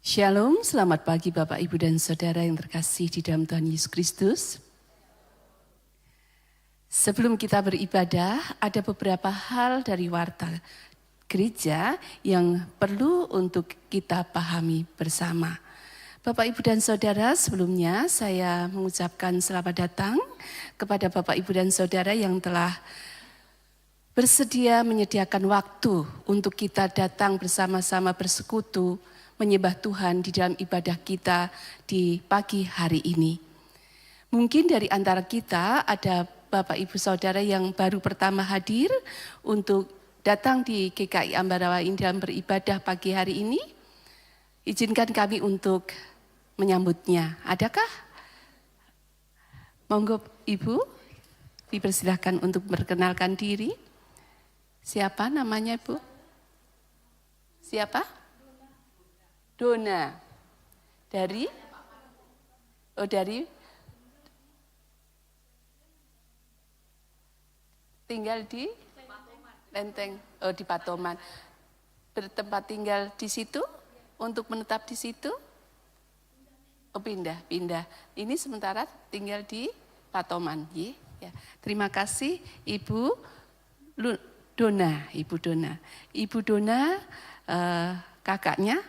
Shalom, selamat pagi Bapak, Ibu, dan Saudara yang terkasih di dalam Tuhan Yesus Kristus. Sebelum kita beribadah, ada beberapa hal dari warta gereja yang perlu untuk kita pahami bersama. Bapak, Ibu, dan Saudara, sebelumnya saya mengucapkan selamat datang kepada Bapak, Ibu, dan Saudara yang telah bersedia menyediakan waktu untuk kita datang bersama-sama bersekutu, menyembah Tuhan di dalam ibadah kita di pagi hari ini. Mungkin dari antara kita ada Bapak Ibu Saudara yang baru pertama hadir untuk datang di GKI Ambarawa ini dalam beribadah pagi hari ini. Izinkan kami untuk menyambutnya. Adakah? Monggo Ibu, dipersilahkan untuk memperkenalkan diri. Siapa namanya Ibu? Siapa? Dona. Dari tinggal di Lenteng, di Patoman. Bertempat tinggal di situ untuk menetap di situ? Oh, pindah. Ini sementara tinggal di Patoman, ya. Terima kasih Ibu Dona. Ibu Dona kakaknya,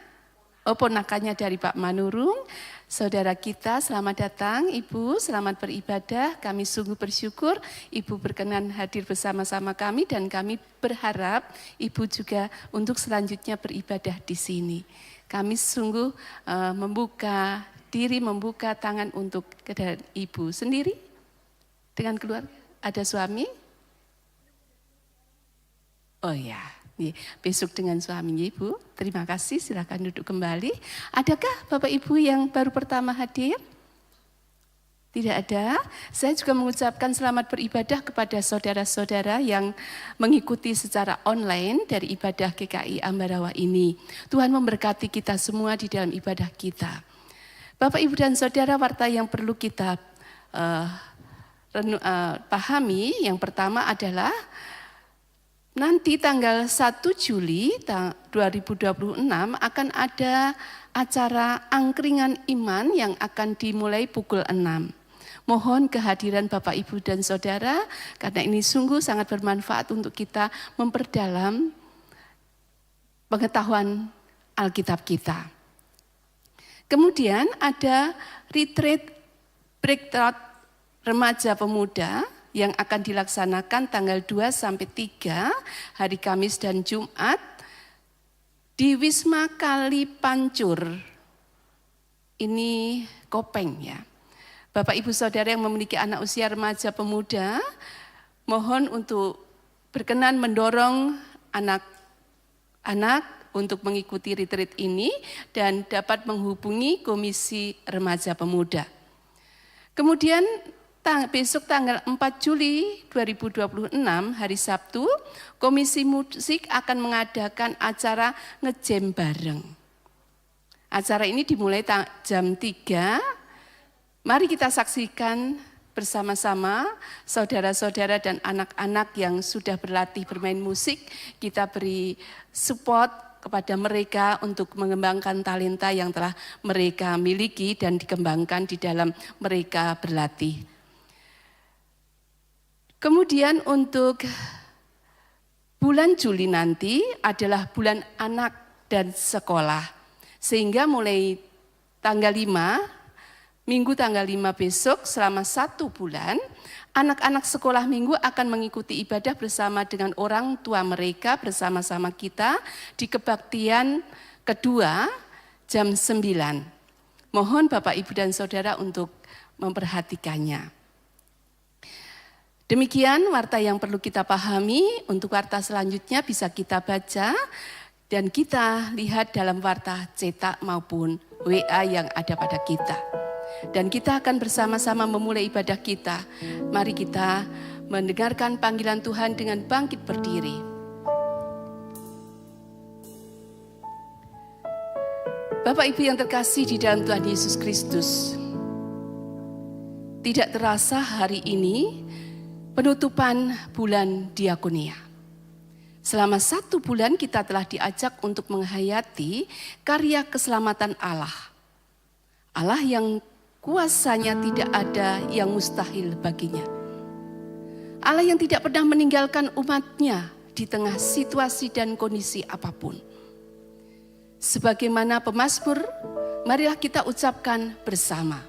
ponakannya dari Pak Manurung. Saudara kita, selamat datang Ibu, selamat beribadah. Kami sungguh bersyukur Ibu berkenan hadir bersama-sama kami dan kami berharap Ibu juga untuk selanjutnya beribadah di sini. Kami sungguh membuka diri, membuka tangan untuk kehadiran Ibu sendiri dengan keluarga. Ada suami? Oh ya. Besok dengan suaminya Ibu. Terima kasih, silakan duduk kembali. Adakah Bapak Ibu yang baru pertama hadir? Tidak ada. Saya juga mengucapkan selamat beribadah kepada saudara-saudara yang mengikuti secara online dari ibadah GKI Ambarawa ini. Tuhan memberkati kita semua di dalam ibadah kita. Bapak Ibu dan Saudara, warta yang perlu kita pahami yang pertama adalah nanti tanggal 1 Juli 2026 akan ada acara angkringan iman yang akan dimulai pukul 6. Mohon kehadiran Bapak, Ibu, dan Saudara karena ini sungguh sangat bermanfaat untuk kita memperdalam pengetahuan Alkitab kita. Kemudian ada retreat breakthrough remaja pemuda yang akan dilaksanakan tanggal 2 sampai 3 hari Kamis dan Jumat di Wisma Kali Pancur. Ini Kopeng ya. Bapak Ibu Saudara yang memiliki anak usia remaja pemuda, mohon untuk berkenan mendorong anak-anak untuk mengikuti retreat ini dan dapat menghubungi Komisi Remaja Pemuda. Kemudian besok tanggal 4 Juli 2026 hari Sabtu, Komisi Musik akan mengadakan acara ngejam bareng. Acara ini dimulai jam 3. Mari kita saksikan bersama-sama saudara-saudara dan anak-anak yang sudah berlatih bermain musik. Kita beri support kepada mereka untuk mengembangkan talenta yang telah mereka miliki dan dikembangkan di dalam mereka berlatih. Kemudian untuk bulan Juli nanti adalah bulan anak dan sekolah. Sehingga mulai tanggal 5, Minggu tanggal 5 besok selama 1 bulan, anak-anak sekolah minggu akan mengikuti ibadah bersama dengan orang tua mereka bersama-sama kita di kebaktian kedua jam 9. Mohon Bapak, Ibu, dan Saudara untuk memperhatikannya. Demikian warta yang perlu kita pahami. Untuk warta selanjutnya bisa kita baca dan kita lihat dalam warta cetak maupun WA yang ada pada kita. Dan kita akan bersama-sama memulai ibadah kita. Mari kita mendengarkan panggilan Tuhan dengan bangkit berdiri. Bapak Ibu yang terkasih di dalam Tuhan Yesus Kristus, tidak terasa hari ini penutupan bulan diakonia. Selama 1 bulan kita telah diajak untuk menghayati karya keselamatan Allah. Allah yang kuasanya tidak ada yang mustahil baginya. Allah yang tidak pernah meninggalkan umatnya di tengah situasi dan kondisi apapun. Sebagaimana pemazmur, marilah kita ucapkan bersama.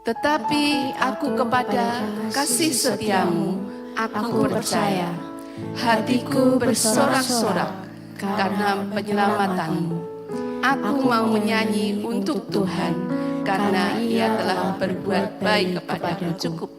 Tetapi aku kepada kasih setiamu, aku percaya. Hatiku bersorak-sorak karena penyelamatanmu. Aku mau menyanyi untuk Tuhan, karena Ia telah berbuat baik kepadaku. Cukup.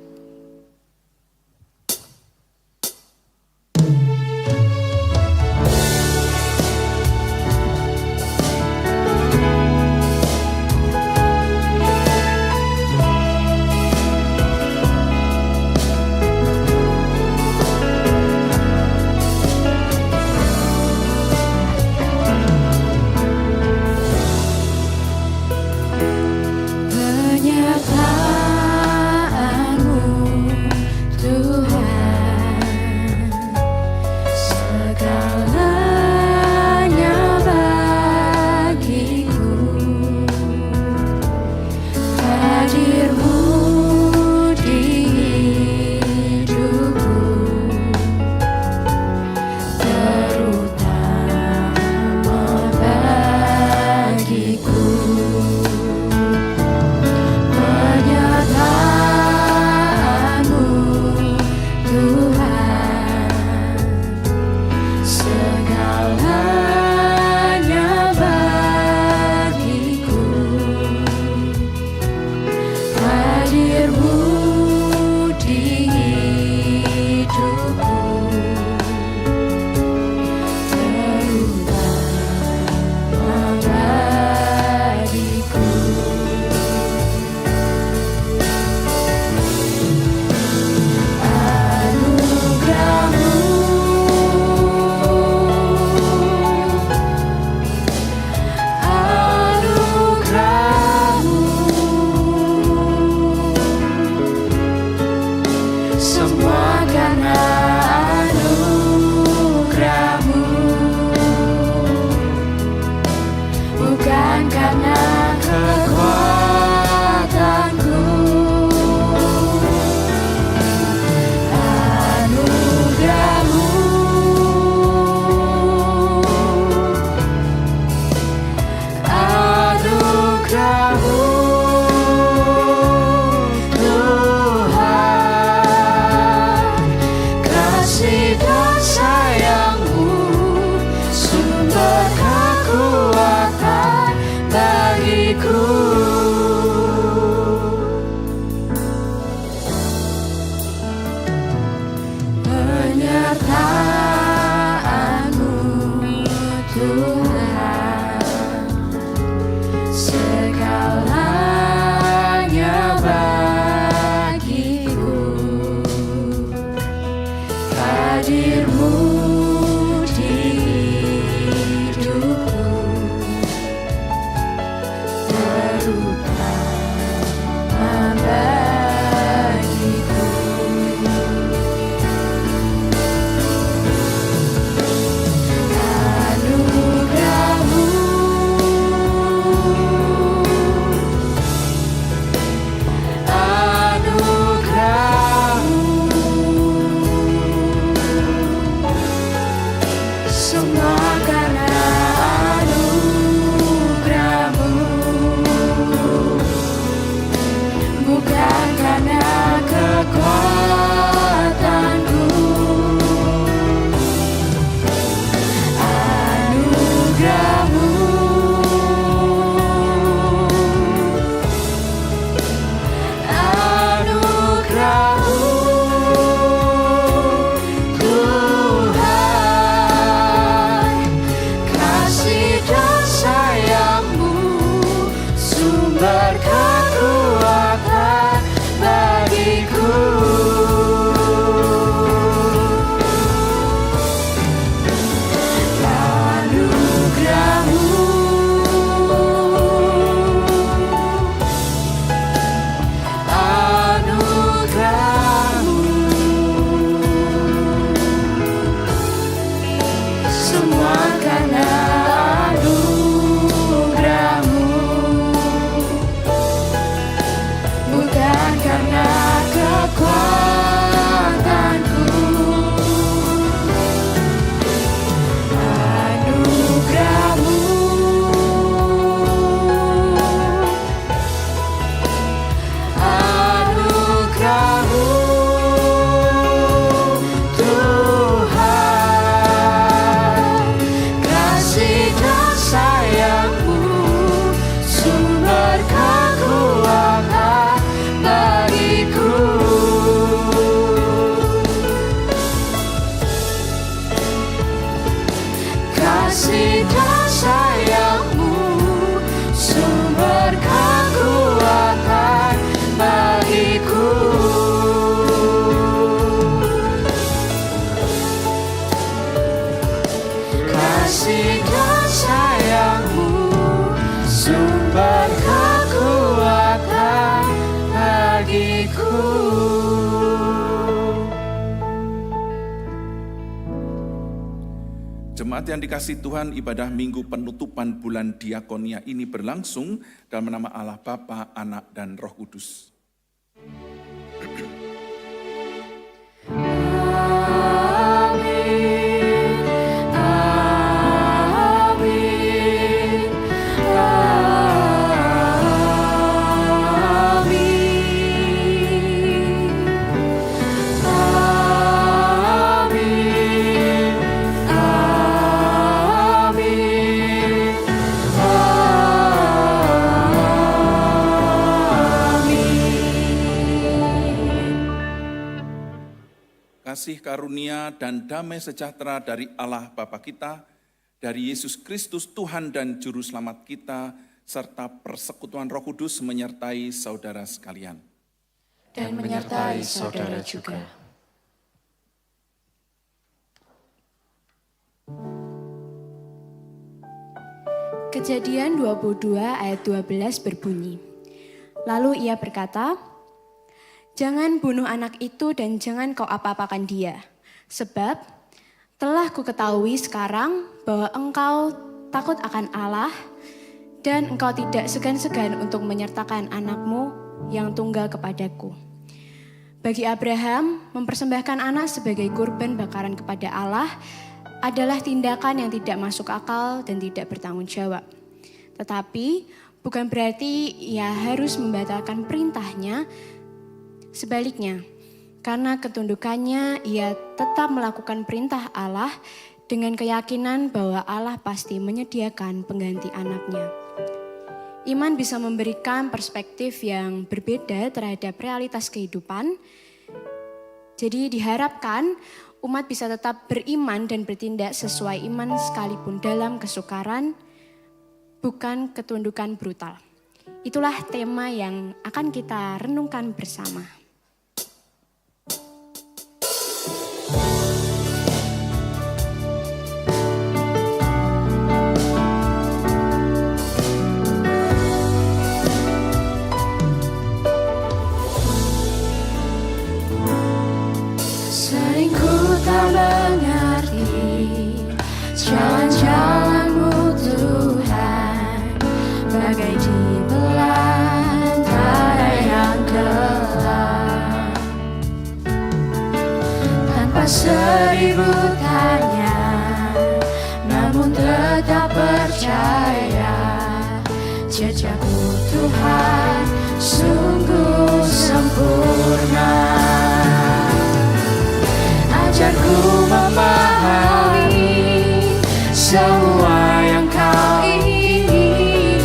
Jemaat yang dikasihi Tuhan, ibadah minggu penutupan bulan diakonia ini berlangsung dalam nama Allah Bapa, Anak, dan Roh Kudus. Kasih karunia dan damai sejahtera dari Allah Bapa kita, dari Yesus Kristus Tuhan dan Juru Selamat kita, serta persekutuan Roh Kudus menyertai saudara sekalian. Dan menyertai saudara juga. Kejadian 22 ayat 12 berbunyi, lalu ia berkata, "Jangan bunuh anak itu dan jangan kau apa-apakan dia. Sebab telah kuketahui sekarang bahwa engkau takut akan Allah dan engkau tidak segan-segan untuk menyertakan anakmu yang tunggal kepadaku." Bagi Abraham, mempersembahkan anak sebagai kurban bakaran kepada Allah adalah tindakan yang tidak masuk akal dan tidak bertanggung jawab. Tetapi bukan berarti ia harus membatalkan perintahnya. Sebaliknya, karena ketundukannya, ia tetap melakukan perintah Allah dengan keyakinan bahwa Allah pasti menyediakan pengganti anaknya. Iman bisa memberikan perspektif yang berbeda terhadap realitas kehidupan. Jadi diharapkan umat bisa tetap beriman dan bertindak sesuai iman sekalipun dalam kesukaran, bukan ketundukan brutal. Itulah tema yang akan kita renungkan bersama. Jalan-jalan-Mu Tuhan, bagai di belantara yang gelap. Tanpa seribu tanya, namun tetap percaya, jejak-Mu Tuhan sungguh sempurna. Ajarku memahami semua yang Kau ingini,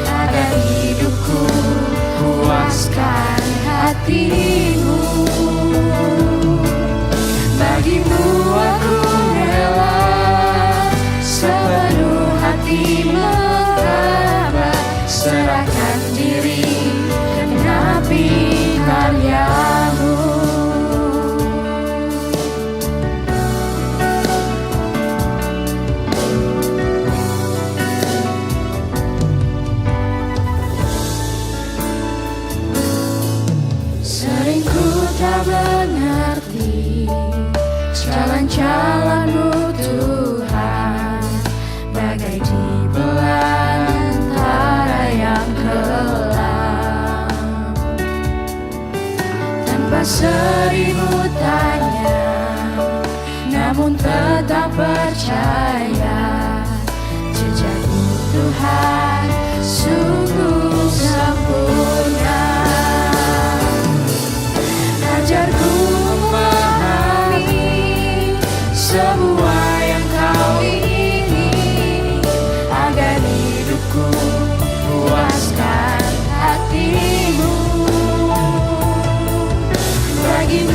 agar hidupku puaskan hati-Mu. Bagi-Mu aku rela sepenuh hati mengembang, serahkan diri genapi karya-Mu. Tak mengerti jalan-jalan-Mu Tuhan, bagai di belantara yang gelap. Tanpa seribu tanya, namun tetap percaya, jejak-Mu Tuhan sungguh sempurna. Ajarku memahami semua yang Kau ingini, agar hidupku puaskan hati-Mu. Bagi-Mu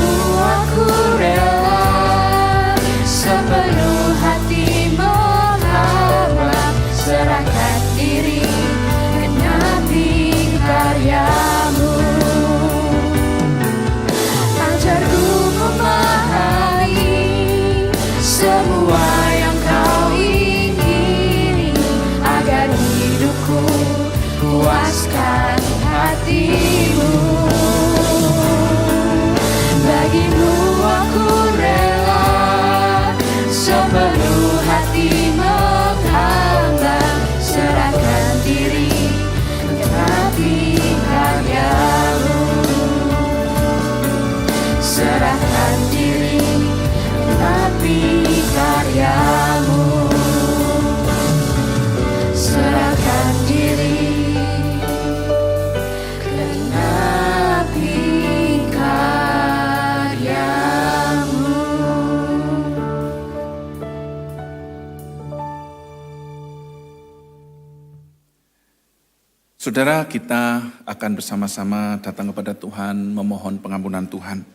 Saudara, kita akan bersama-sama datang kepada Tuhan, memohon pengampunan Tuhan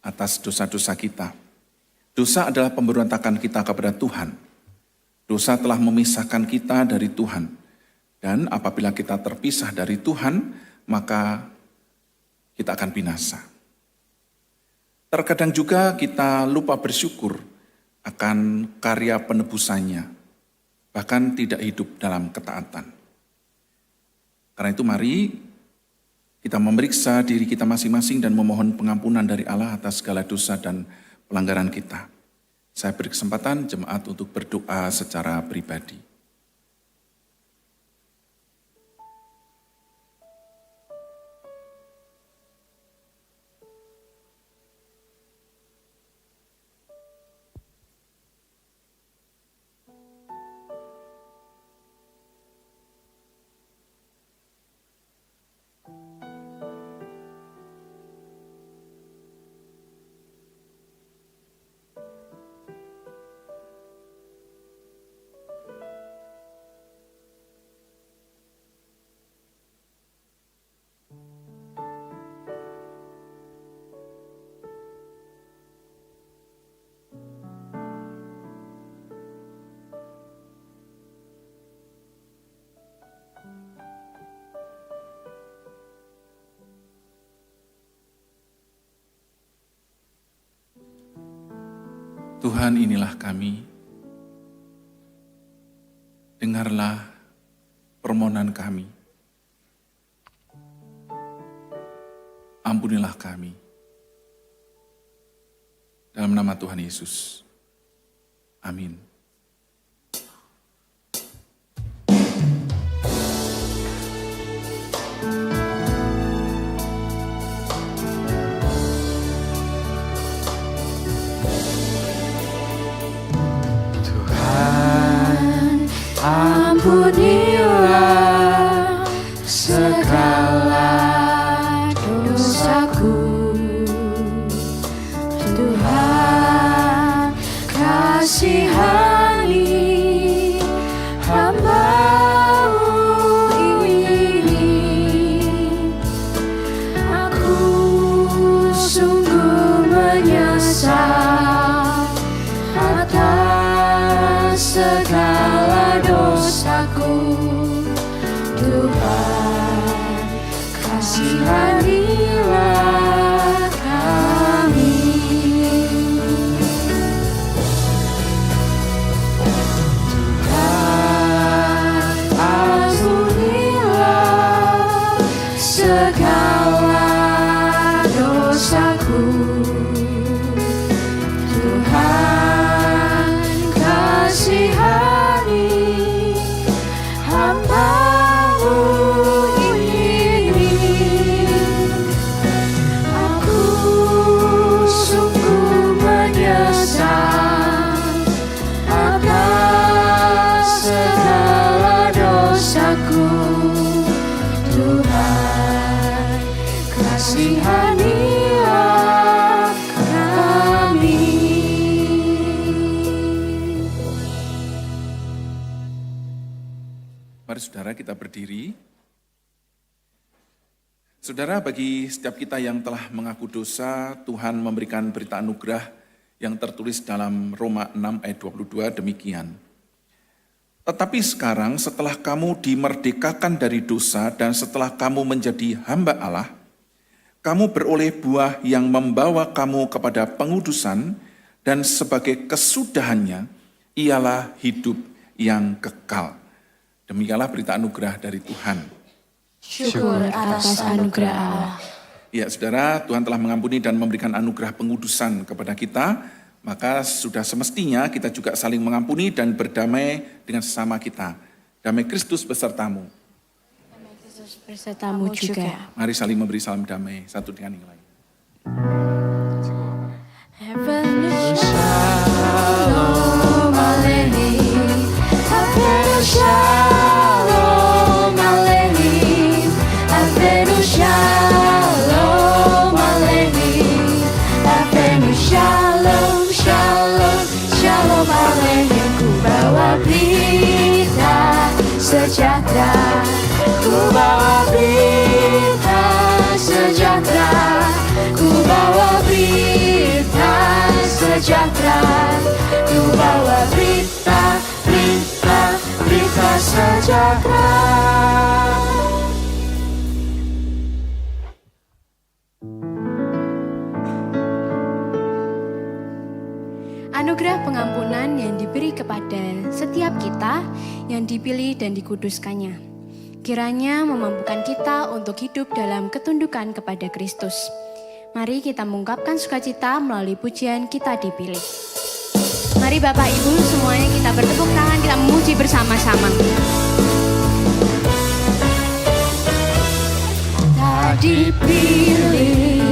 atas dosa-dosa kita. Dosa adalah pemberontakan kita kepada Tuhan. Dosa telah memisahkan kita dari Tuhan. Dan apabila kita terpisah dari Tuhan, maka kita akan binasa. Terkadang juga kita lupa bersyukur akan karya penebusannya, bahkan tidak hidup dalam ketaatan. Karena itu mari kita memeriksa diri kita masing-masing dan memohon pengampunan dari Allah atas segala dosa dan pelanggaran kita. Saya beri kesempatan jemaat untuk berdoa secara pribadi. Tuhan, inilah kami. Dengarlah permohonan kami. Ampunilah kami. Dalam nama Tuhan Yesus. Amin. Ampunilah segala dosaku, Tuhan kasihani hamba-Mu ini. Aku sungguh menyesal atas segala dosaku, Tuhan kasihanilah kami. Tuhan ampunilah segala dosaku, Tuhan kasihani hamba-Mu ini. Aku sungguh menyesal atas segala dosaku, Tuhan kasihanilah kami. Mari saudara kita berdiri. Saudara, bagi setiap kita yang telah mengaku dosa, Tuhan memberikan berita anugerah yang tertulis dalam Roma 6 ayat 22 demikian. Tetapi sekarang setelah kamu dimerdekakan dari dosa dan setelah kamu menjadi hamba Allah, kamu beroleh buah yang membawa kamu kepada pengudusan dan sebagai kesudahannya ialah hidup yang kekal. Demikianlah berita anugerah dari Tuhan. Syukur atas anugerah Allah. Ya, saudara, Tuhan telah mengampuni dan memberikan anugerah pengudusan kepada kita, maka sudah semestinya kita juga saling mengampuni dan berdamai dengan sesama kita. Damai Kristus besertamu. Damai Kristus besertamu juga. Mari saling memberi salam damai satu dengan yang lain. Shalom Aleichem, Avenu Shalom Aleichem, Avenu Shalom Aleichem, Avenu Shalom, Shalom, Shalom Aleichem. Ku bawa berita sejahtera, ku bawa sejahtera. Ku bawa berita, berita, berita sejahtera. Anugerah pengampunan yang diberi kepada setiap kita yang dipilih dan dikuduskannya. Kiranya memampukan kita untuk hidup dalam ketundukan kepada Kristus. Mari kita mengungkapkan sukacita melalui pujian Kita Dipilih. Mari Bapak Ibu semuanya kita bertepuk tangan, kita memuji bersama-sama. Kita dipilih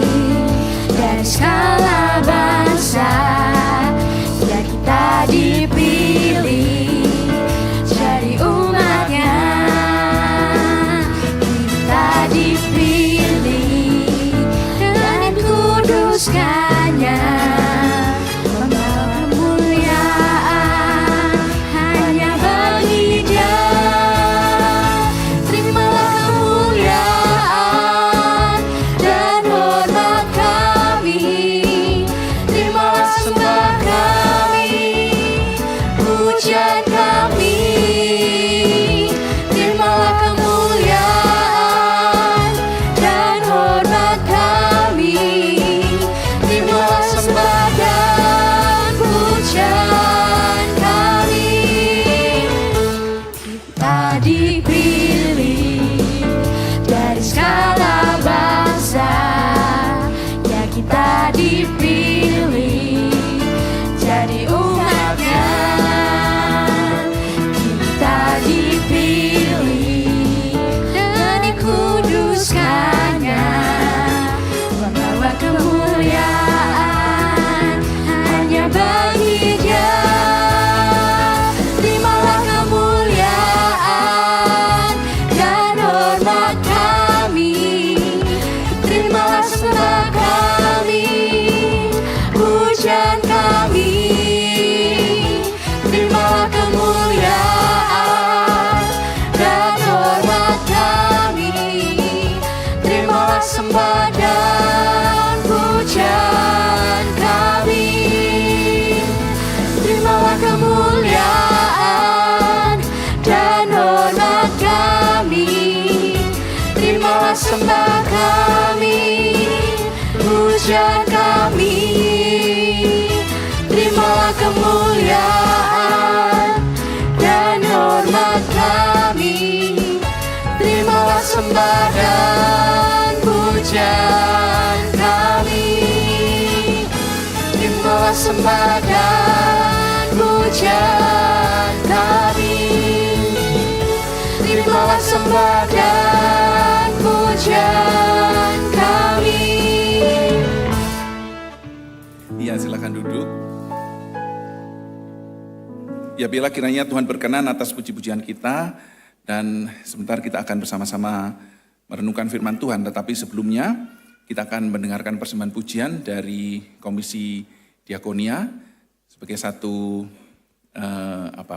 dari segala bangsa, ya kita dipilih jadi umatnya. Kita dipilih dan dikuduskannya, membawa kemuliaan hanya bagi Dia. Terimalah kemuliaan dan hormat kami, terimalah sembah kami, pujian kami. Terimalah kemuliaan dan hormat kami, terimalah sembah dan pujian kami. Kita dipilih dari segala bangsa, ya kita dipilih jadi umatnya. Kita dipilih dan dikuduskannya, membawa kemuliaan hanya bagi Dia. Terimalah kemuliaan dan hormat kami, terimalah sembah kami, pujian kami. Terimalah kemuliaan dan hormat kami, terimalah sembah dan pujian kami. Terimalah kemuliaan dan hormat kami, terimalah sembah kami, pujian kami. Terimalah kemuliaan dan hormat kami, terimalah sembah dan pujian kami. Terimalah sembah dan pujian kami, terimalah sembah dan pujian kami. Ya, silakan duduk. Ya, bila kiranya Tuhan berkenan atas puji-pujian kita, dan sebentar kita akan bersama-sama merenungkan firman Tuhan. Tetapi sebelumnya kita akan mendengarkan persembahan pujian dari Komisi Diakonia sebagai satu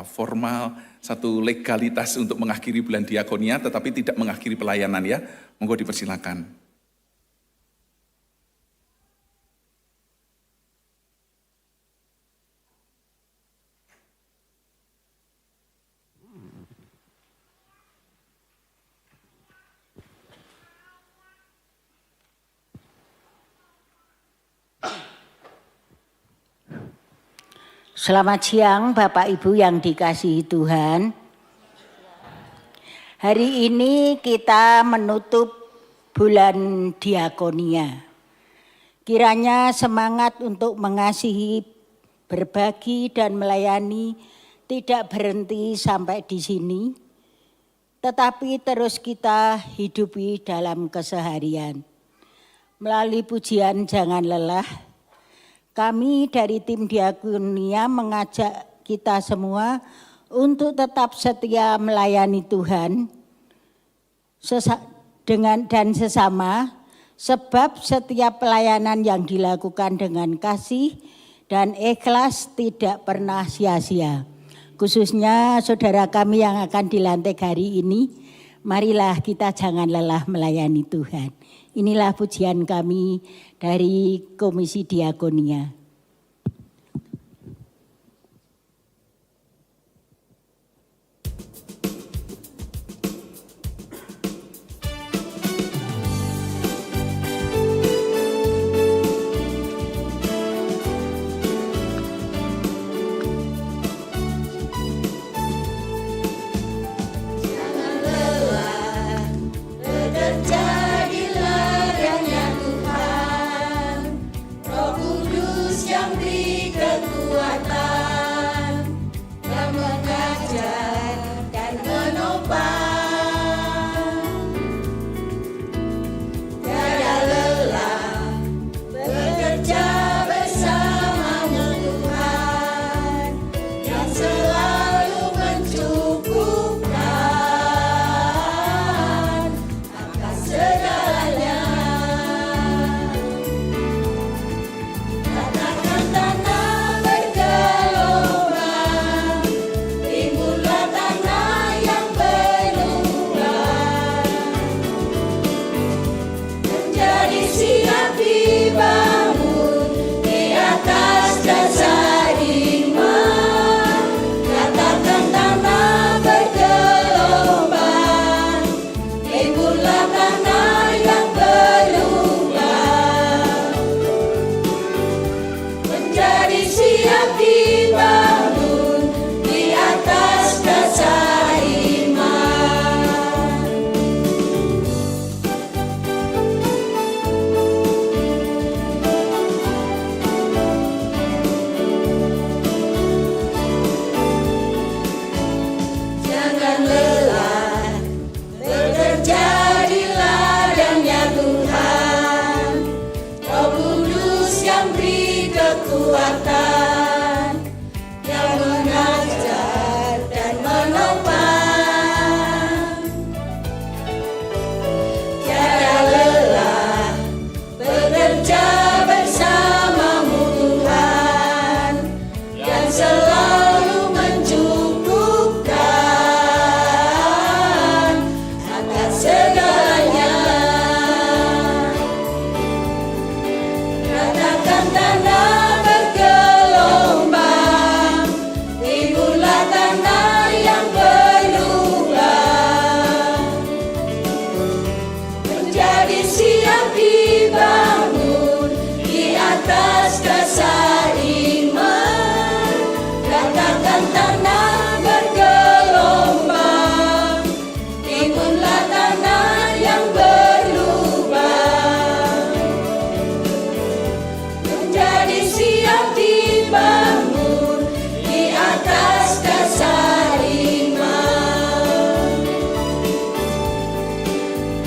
formal, satu legalitas untuk mengakhiri bulan diakonia, tetapi tidak mengakhiri pelayanan ya. Monggo dipersilakan. Selamat siang Bapak Ibu yang dikasihi Tuhan. Hari ini kita menutup bulan diakonia. Kiranya semangat untuk mengasihi, berbagi dan melayani tidak berhenti sampai di sini, tetapi terus kita hidupi dalam keseharian. Melalui pujian Jangan Lelah, kami dari tim Diakonia mengajak kita semua untuk tetap setia melayani Tuhan dan sesama, sebab setiap pelayanan yang dilakukan dengan kasih dan ikhlas tidak pernah sia-sia. Khususnya saudara kami yang akan dilantik hari ini, marilah kita jangan lelah melayani Tuhan. Inilah pujian kami dari Komisi Diakonia. kekuatan yang mengajar dan menopang. Tiada lelah bekerja bersamamu Tuhan, yang selalu mencukupkan atas segalanya. Ratakan tanah bergelombang, timbullah tanah yang berlubang, menjadi siap dibangun di atas dasar iman. Ratakan tanah bergelombang, timbullah tanah yang berlubang, menjadi siap dibangun di atas dasar iman.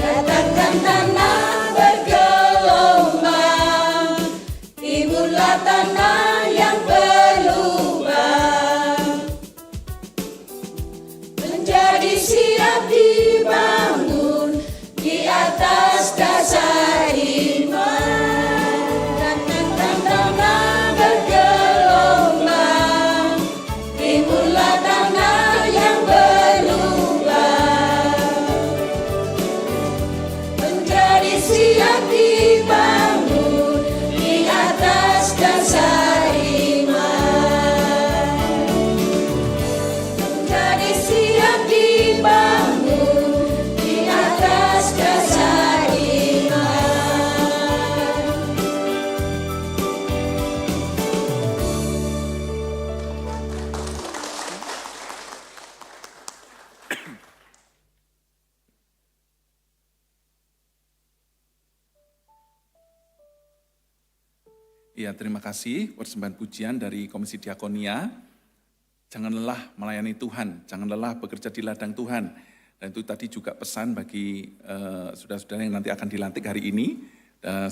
Ratakan tanah bergelombang, timbullah tanah yang berlubang, menjadi siap dibangun di atas dasar iman. Ratakan tanah bergelombang, timbullah tanah yang berlubang, menjadi siap dibangun di atas dasar iman. Menjadi siap dibangun di atas dasar iman. Ya, terima kasih persembahan pujian dari Komisi Diakonia. Jangan lelah melayani Tuhan, jangan lelah bekerja di ladang Tuhan. Dan itu tadi juga pesan bagi saudara-saudara yang nanti akan dilantik hari ini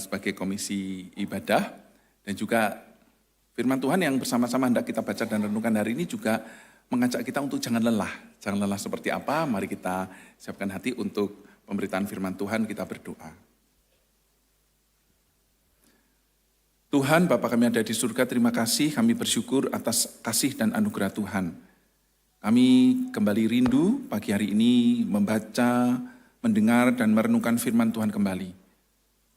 sebagai komisi ibadah. Dan juga firman Tuhan yang bersama-sama hendak kita baca dan renungkan hari ini juga mengajak kita untuk jangan lelah. Jangan lelah seperti apa, mari kita siapkan hati untuk pemberitaan firman Tuhan, kita berdoa. Tuhan, Bapa kami ada di surga, terima kasih, kami bersyukur atas kasih dan anugerah Tuhan. Kami kembali rindu pagi hari ini membaca, mendengar, dan merenungkan firman Tuhan kembali.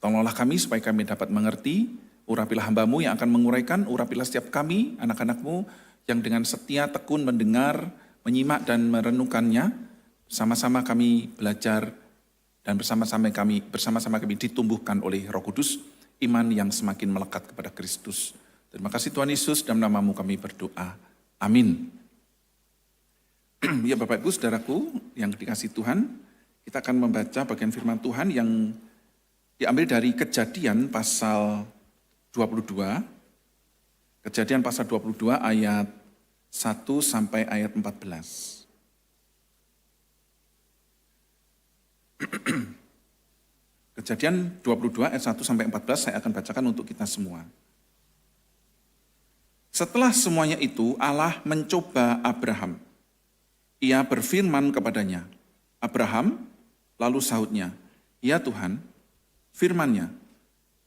Tolonglah kami supaya kami dapat mengerti, urapilah hamba-Mu yang akan menguraikan, urapilah setiap kami, anak-anak-Mu, yang dengan setia tekun mendengar, menyimak, dan merenungkannya. Bersama-sama kami belajar, dan bersama-sama kami ditumbuhkan oleh Roh Kudus, iman yang semakin melekat kepada Kristus. Terima kasih Tuhan Yesus, dalam nama-Mu kami berdoa. Amin. Ya Bapak Ibu Saudaraku yang dikasihi Tuhan, kita akan membaca bagian firman Tuhan yang diambil dari Kejadian pasal 22. Kejadian pasal 22 ayat 1 sampai ayat 14. Kejadian 22 ayat 1 sampai 14 saya akan bacakan untuk kita semua. Setelah semuanya itu Allah mencoba Abraham. Ia berfirman kepadanya, Abraham, lalu sahutnya, ya Tuhan, firman-Nya,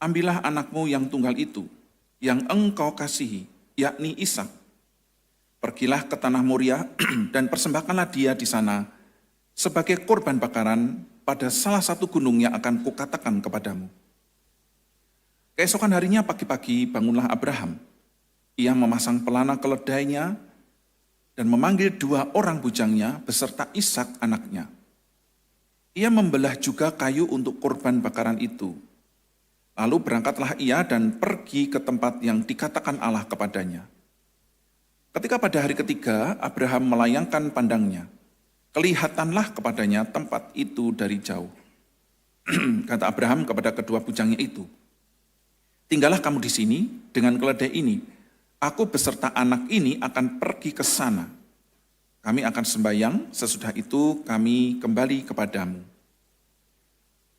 ambillah anakmu yang tunggal itu, yang engkau kasihi, yakni Ishak. Pergilah ke tanah Moria dan persembahkanlah dia di sana sebagai korban bakaran pada salah satu gunung yang akan kukatakan kepadamu. Keesokan harinya pagi-pagi bangunlah Abraham. Ia memasang pelana keledainya dan memanggil 2 orang bujangnya beserta Ishak anaknya. Ia membelah juga kayu untuk korban bakaran itu. Lalu berangkatlah ia dan pergi ke tempat yang dikatakan Allah kepadanya. Ketika pada hari ketiga Abraham melayangkan pandangnya, kelihatanlah kepadanya tempat itu dari jauh. Kata Abraham kepada kedua bujangnya itu, tinggallah kamu di sini dengan keledai ini. Aku beserta anak ini akan pergi ke sana. Kami akan sembahyang, sesudah itu kami kembali kepadamu.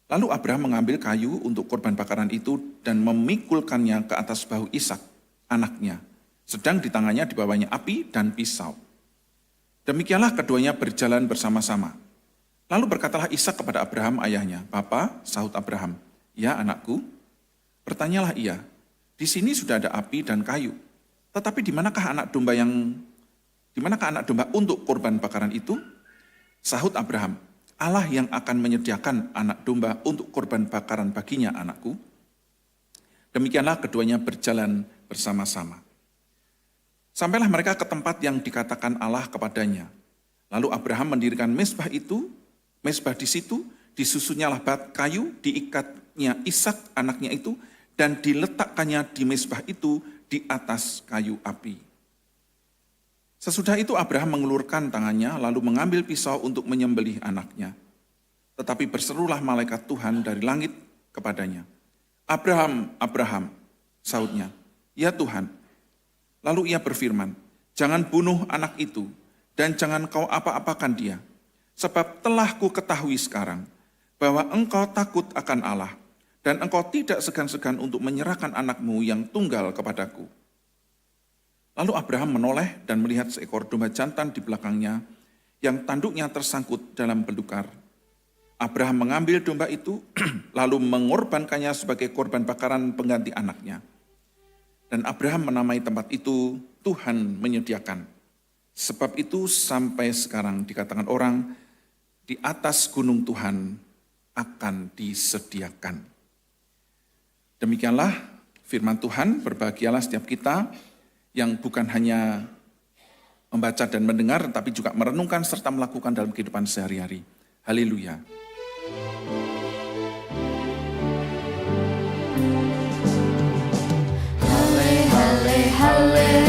Lalu Abraham mengambil kayu untuk korban bakaran itu dan memikulkannya ke atas bahu Ishak, anaknya. Sedang di tangannya dibawanya api dan pisau. Demikianlah keduanya berjalan bersama-sama. Lalu berkatalah Ishak kepada Abraham ayahnya, "Bapa," sahut Abraham, "Ya anakku." Bertanyalah ia, "Di sini sudah ada api dan kayu, tetapi di manakah anak domba untuk korban bakaran itu?" Sahut Abraham, "Allah yang akan menyediakan anak domba untuk korban bakaran baginya, anakku." Demikianlah keduanya berjalan bersama-sama. Sampailah mereka ke tempat yang dikatakan Allah kepadanya. Lalu Abraham mendirikan mezbah di situ, disusunnya bat kayu, diikatnya Ishak anaknya itu, dan diletakkannya di mezbah itu di atas kayu api. Sesudah itu Abraham mengulurkan tangannya, lalu mengambil pisau untuk menyembelih anaknya. Tetapi berserulah malaikat Tuhan dari langit kepadanya, "Abraham, Abraham," sahutnya, "Ya Tuhan." Lalu ia berfirman, "Jangan bunuh anak itu, dan jangan kau apa-apakan dia. Sebab telah ku ketahui sekarang, bahwa engkau takut akan Allah, dan engkau tidak segan-segan untuk menyerahkan anakmu yang tunggal kepadaku." Lalu Abraham menoleh dan melihat seekor domba jantan di belakangnya, yang tanduknya tersangkut dalam belukar. Abraham mengambil domba itu, lalu mengorbankannya sebagai korban bakaran pengganti anaknya. Dan Abraham menamai tempat itu, Tuhan menyediakan. Sebab itu sampai sekarang dikatakan orang, di atas gunung Tuhan akan disediakan. Demikianlah firman Tuhan, berbahagialah setiap kita yang bukan hanya membaca dan mendengar, tapi juga merenungkan serta melakukan dalam kehidupan sehari-hari. Haleluya. Haleluya,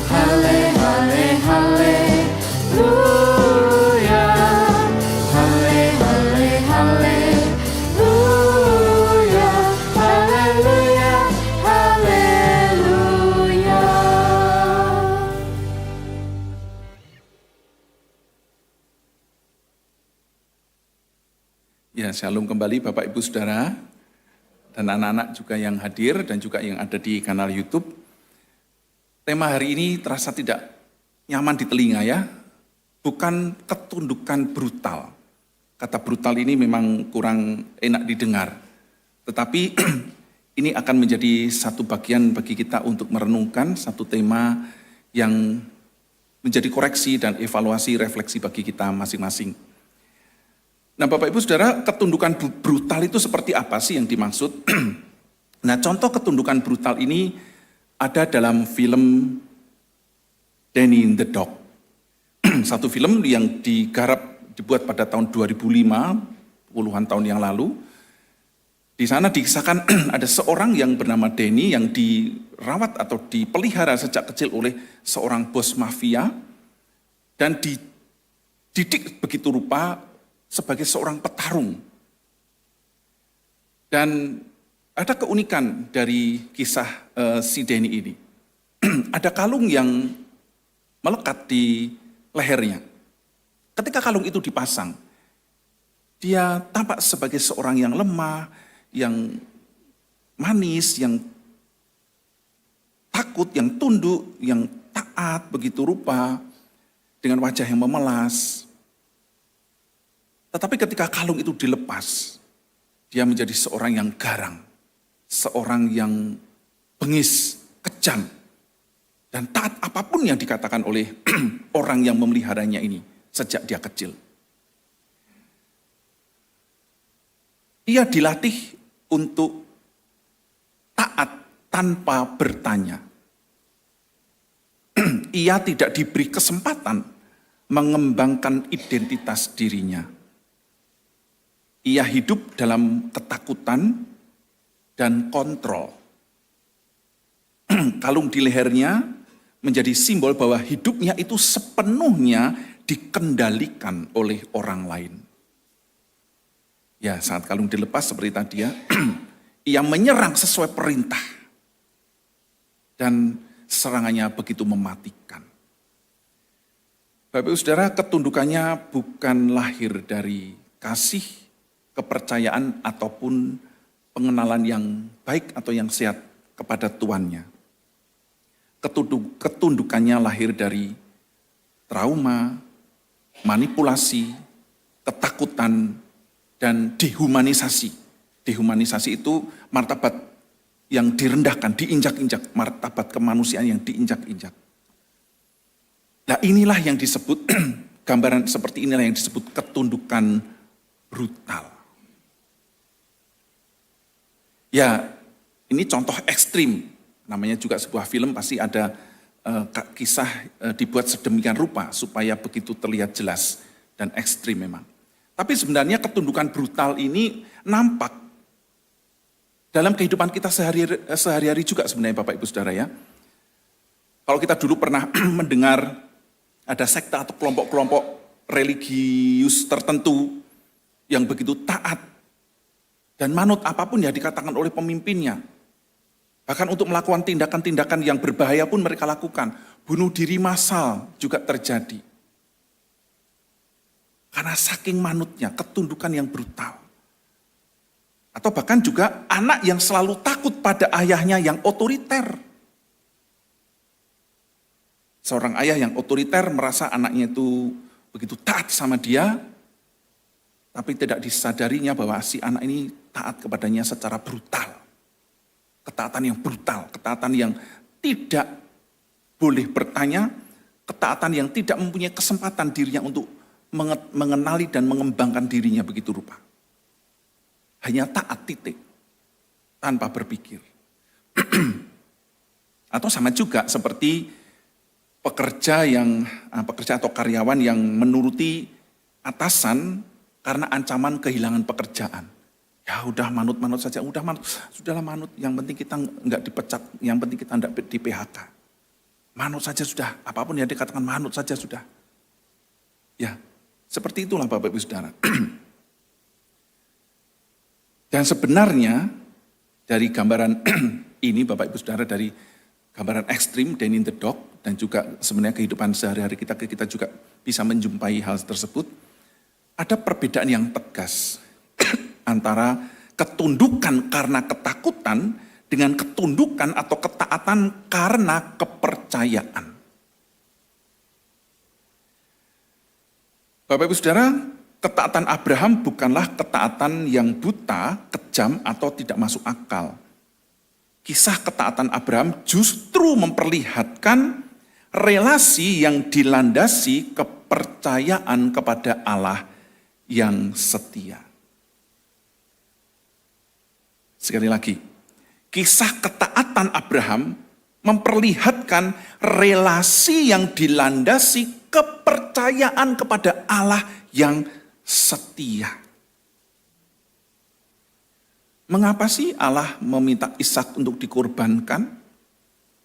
haleluya, haleluya, haleluya, haleluya, haleluya. Ya, shalom kembali Bapak Ibu Saudara, dan anak-anak juga yang hadir dan juga yang ada di kanal YouTube. Tema hari ini terasa tidak nyaman di telinga ya, bukan ketundukan brutal. Kata brutal ini memang kurang enak didengar, tetapi ini akan menjadi satu bagian bagi kita untuk merenungkan satu tema yang menjadi koreksi dan evaluasi refleksi bagi kita masing-masing. Nah Bapak Ibu Saudara, ketundukan brutal itu seperti apa sih yang dimaksud? Nah contoh ketundukan brutal ini ada dalam film Danny the Dog. Satu film yang dibuat pada tahun 2005, puluhan tahun yang lalu. Di sana dikisahkan ada seorang yang bernama Danny yang dirawat atau dipelihara sejak kecil oleh seorang bos mafia dan dididik begitu rupa sebagai seorang petarung. Dan ada keunikan dari kisah si Danny ini. Ada kalung yang melekat di lehernya. Ketika kalung itu dipasang, dia tampak sebagai seorang yang lemah, yang manis, yang takut, yang tunduk, yang taat begitu rupa, dengan wajah yang memelas. Tetapi ketika kalung itu dilepas, dia menjadi seorang yang garang, seorang yang bengis, kejam, dan taat apapun yang dikatakan oleh orang yang memeliharanya ini sejak dia kecil. Ia dilatih untuk taat tanpa bertanya. Ia tidak diberi kesempatan mengembangkan identitas dirinya. Ia hidup dalam ketakutan dan kontrol. Kalung di lehernya menjadi simbol bahwa hidupnya itu sepenuhnya dikendalikan oleh orang lain. Ya, saat kalung dilepas seperti tadi ya, ia menyerang sesuai perintah. Dan serangannya begitu mematikan. Bapak Ibu Saudara, ketundukannya bukan lahir dari kasih, kepercayaan ataupun pengenalan yang baik atau yang sehat kepada tuannya. Ketundukannya lahir dari trauma, manipulasi, ketakutan, dan dehumanisasi. Dehumanisasi itu martabat yang direndahkan, diinjak-injak, martabat kemanusiaan yang diinjak-injak. Nah inilah yang disebut, gambaran seperti inilah yang disebut ketundukan brutal. Ya ini contoh ekstrim, namanya juga sebuah film pasti ada kisah dibuat sedemikian rupa supaya begitu terlihat jelas dan ekstrim memang. Tapi sebenarnya ketundukan brutal ini nampak dalam kehidupan kita sehari-hari juga sebenarnya Bapak Ibu Saudara ya. Kalau kita dulu pernah mendengar ada sekte atau kelompok-kelompok religius tertentu yang begitu taat dan manut apapun yang dikatakan oleh pemimpinnya. Bahkan untuk melakukan tindakan-tindakan yang berbahaya pun mereka lakukan. Bunuh diri massal juga terjadi. Karena saking manutnya, ketundukan yang brutal. Atau bahkan juga anak yang selalu takut pada ayahnya yang otoriter. Seorang ayah yang otoriter merasa anaknya itu begitu taat sama dia, tapi tidak disadarinya bahwa si anak ini taat kepadanya secara brutal. Ketaatan yang brutal, ketaatan yang tidak boleh bertanya, ketaatan yang tidak mempunyai kesempatan dirinya untuk mengenali dan mengembangkan dirinya begitu rupa. Hanya taat titik, tanpa berpikir. Atau sama juga seperti pekerja atau karyawan yang menuruti atasan karena ancaman kehilangan pekerjaan. Ya udah manut-manut saja, udah manut, sudahlah manut, yang penting kita enggak dipecat, yang penting kita enggak di PHK. Manut saja sudah, apapun yang dikatakan manut saja sudah. Ya, seperti itulah Bapak Ibu Saudara. Dan sebenarnya dari gambaran ini Bapak Ibu Saudara, dari gambaran ekstrim Dan in the Dog, dan juga sebenarnya kehidupan sehari-hari kita juga bisa menjumpai hal tersebut, ada perbedaan yang tegas antara ketundukan karena ketakutan dengan ketundukan atau ketaatan karena kepercayaan. Bapak Ibu Saudara, ketaatan Abraham bukanlah ketaatan yang buta, kejam, atau tidak masuk akal. Kisah ketaatan Abraham justru memperlihatkan relasi yang dilandasi kepercayaan kepada Allah yang setia. Sekali lagi, kisah ketaatan Abraham memperlihatkan relasi yang dilandasi kepercayaan kepada Allah yang setia. Mengapa sih Allah meminta Ishak untuk dikorbankan?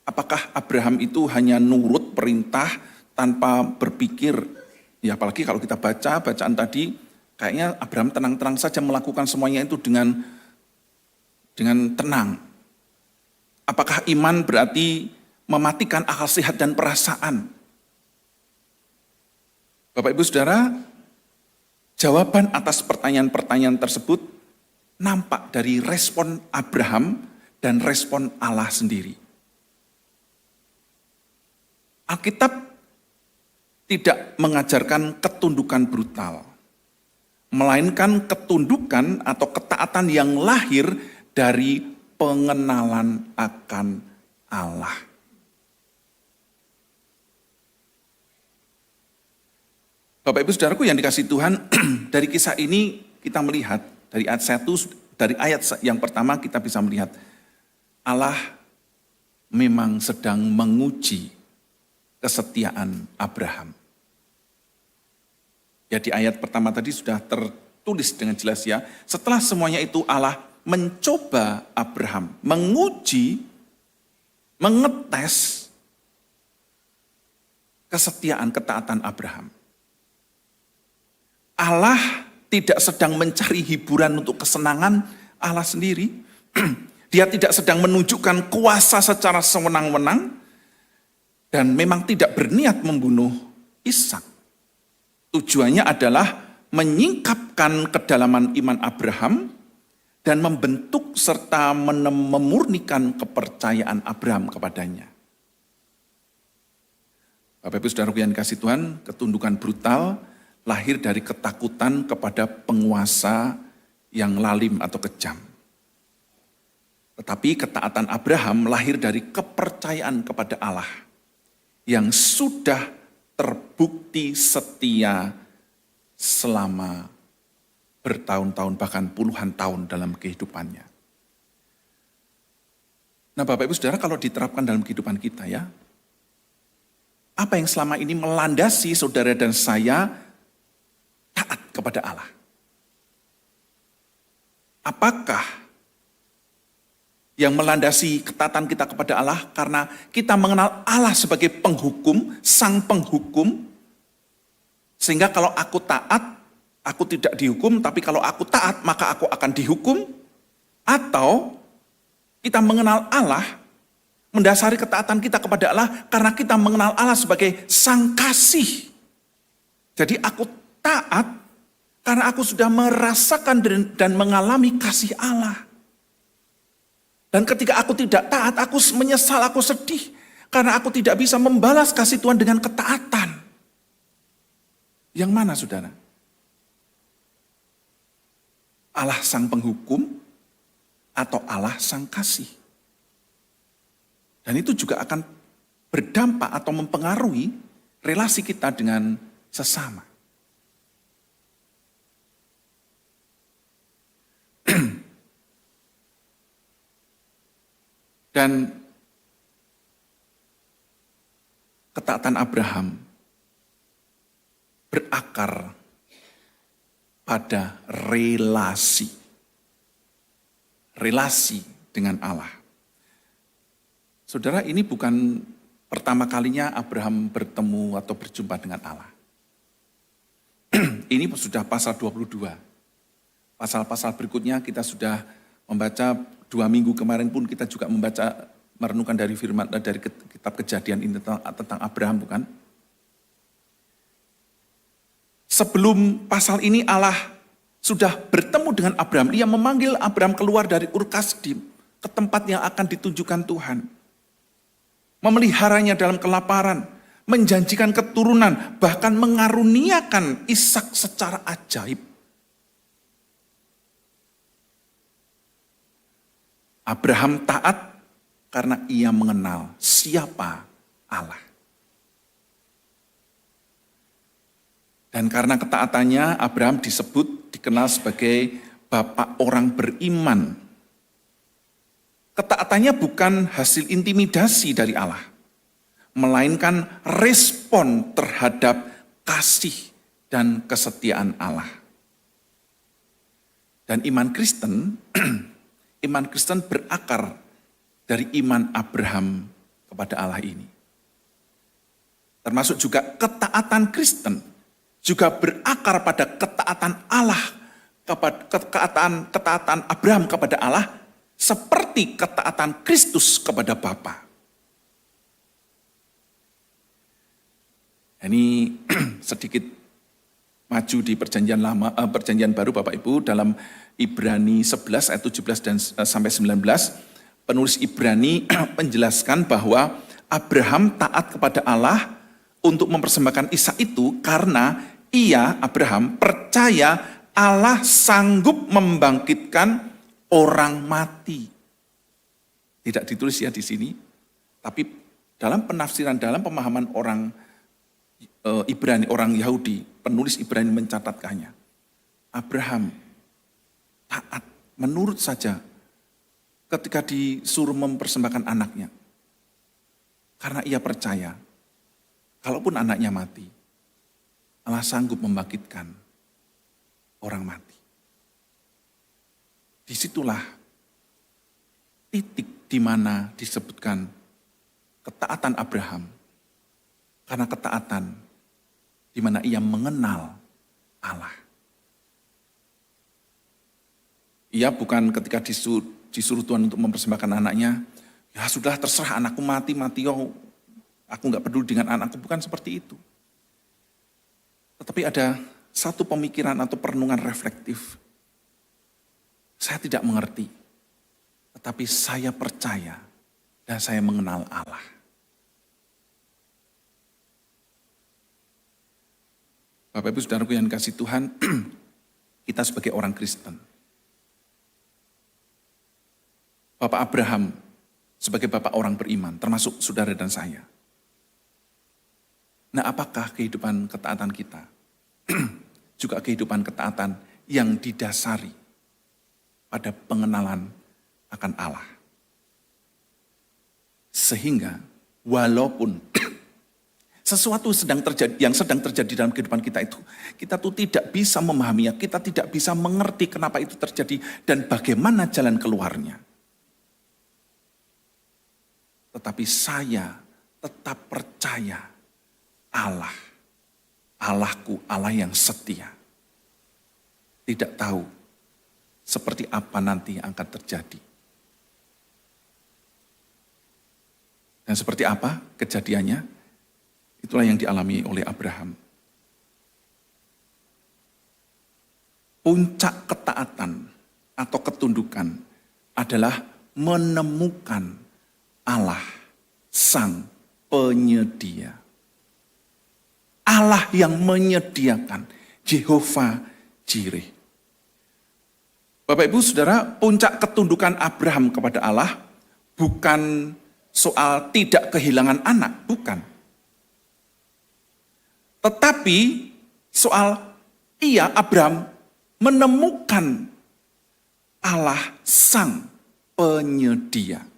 Apakah Abraham itu hanya nurut perintah tanpa berpikir? Ya apalagi kalau kita baca bacaan tadi, kayaknya Abraham tenang-tenang saja melakukan semuanya itu dengan tenang. Apakah iman berarti mematikan akal sehat dan perasaan? Bapak Ibu Saudara, jawaban atas pertanyaan-pertanyaan tersebut nampak dari respon Abraham dan respon Allah sendiri. Alkitab tidak mengajarkan ketundukan brutal, melainkan ketundukan atau ketaatan yang lahir dari pengenalan akan Allah. Bapak Ibu Saudaraku yang dikasihi Tuhan, dari kisah ini kita melihat dari ayat 1, dari ayat yang pertama kita bisa melihat Allah memang sedang menguji kesetiaan Abraham. Ya di ayat pertama tadi sudah tertulis dengan jelas ya, setelah semuanya itu Allah mencoba Abraham, menguji, mengetes kesetiaan, ketaatan Abraham. Allah tidak sedang mencari hiburan untuk kesenangan Allah sendiri. Dia tidak sedang menunjukkan kuasa secara sewenang-wenang dan memang tidak berniat membunuh Ishak. Tujuannya adalah menyingkapkan kedalaman iman Abraham dan membentuk serta memurnikan kepercayaan Abraham kepadanya. Bapak Ibu Saudara yang dikasihi Tuhan, ketundukan brutal lahir dari ketakutan kepada penguasa yang lalim atau kejam. Tetapi ketaatan Abraham lahir dari kepercayaan kepada Allah yang sudah terbukti setia selama bertahun-tahun bahkan puluhan tahun dalam kehidupannya. Nah Bapak Ibu Saudara, kalau diterapkan dalam kehidupan kita ya, apa yang selama ini melandasi saudara dan saya taat kepada Allah? Apakah yang melandasi ketaatan kita kepada Allah karena kita mengenal Allah sebagai penghukum, sang penghukum, sehingga kalau aku taat, aku tidak dihukum, tapi kalau aku taat, maka aku akan dihukum? Atau kita mengenal Allah, mendasari ketaatan kita kepada Allah karena kita mengenal Allah sebagai sang kasih. Jadi aku taat karena aku sudah merasakan dan mengalami kasih Allah. Dan ketika aku tidak taat, aku menyesal, aku sedih. Karena aku tidak bisa membalas kasih Tuhan dengan ketaatan. Yang mana saudara? Allah sang penghukum atau Allah sang kasih? Dan itu juga akan berdampak atau mempengaruhi relasi kita dengan sesama. Dan ketaatan Abraham berakar pada relasi dengan Allah. Saudara, ini bukan pertama kalinya Abraham bertemu atau berjumpa dengan Allah. Ini sudah pasal 22. Pasal-pasal berikutnya kita sudah membaca 2 minggu kemarin pun kita juga merenungkan dari firman dari kitab Kejadian ini tentang Abraham, bukan? Sebelum pasal ini Allah sudah bertemu dengan Abraham. Ia memanggil Abraham keluar dari Ur Kasdim ke tempat yang akan ditunjukkan Tuhan. Memeliharanya dalam kelaparan, menjanjikan keturunan, bahkan mengaruniakan Ishak secara ajaib. Abraham taat karena ia mengenal siapa Allah. Dan karena ketaatannya, Abraham dikenal sebagai bapak orang beriman. Ketaatannya bukan hasil intimidasi dari Allah, melainkan respon terhadap kasih dan kesetiaan Allah. Dan iman Kristen berakar dari iman Abraham kepada Allah ini. Termasuk juga ketaatan Kristen juga berakar pada ketaatan Allah, ketaatan Abraham kepada Allah seperti ketaatan Kristus kepada Bapa. Ini sedikit maju di perjanjian baru Bapak Ibu dalam Ibrani 11 ayat 17 dan sampai 19, penulis Ibrani menjelaskan bahwa Abraham taat kepada Allah untuk mempersembahkan Ishak itu karena ia, Abraham, percaya Allah sanggup membangkitkan orang mati. Tidak ditulis ya di sini, tapi dalam penafsiran, dalam pemahaman orang Ibrani, orang Yahudi, penulis Ibrani mencatatkannya. Abraham taat, menurut saja ketika disuruh mempersembahkan anaknya. Karena ia percaya, kalaupun anaknya mati, Allah sanggup membangkitkan orang mati. Disitulah titik di mana disebutkan ketaatan Abraham. Karena ketaatan di mana ia mengenal Allah. Ia bukan ketika disuruh Tuhan untuk mempersembahkan anaknya, ya sudah terserah anakku mati, aku gak peduli dengan anakku, bukan seperti itu. Tetapi ada satu pemikiran atau perenungan reflektif. saya tidak mengerti, tetapi saya percaya dan saya mengenal Allah. Bapak Ibu Saudaraku yang kasih Tuhan, kita sebagai orang Kristen, Bapak Abraham sebagai bapak orang beriman, termasuk saudara dan saya. Nah, apakah kehidupan ketaatan kita juga kehidupan ketaatan yang didasari pada pengenalan akan Allah? Sehingga walaupun sesuatu yang sedang terjadi dalam kehidupan kita itu, kita tuh tidak bisa memahaminya, kita tidak bisa mengerti kenapa itu terjadi dan bagaimana jalan keluarnya. Tetapi saya tetap percaya Allah, Allahku, Allah yang setia. Tidak tahu seperti apa nanti yang akan terjadi. Dan seperti apa kejadiannya? Itulah yang dialami oleh Abraham. Puncak ketaatan atau ketundukan adalah menemukan Allah, Sang Penyedia. Allah yang menyediakan, Jehovah Jireh. Bapak Ibu Saudara, puncak ketundukan Abraham kepada Allah bukan soal tidak kehilangan anak, bukan. Tetapi soal Abraham menemukan Allah Sang Penyedia.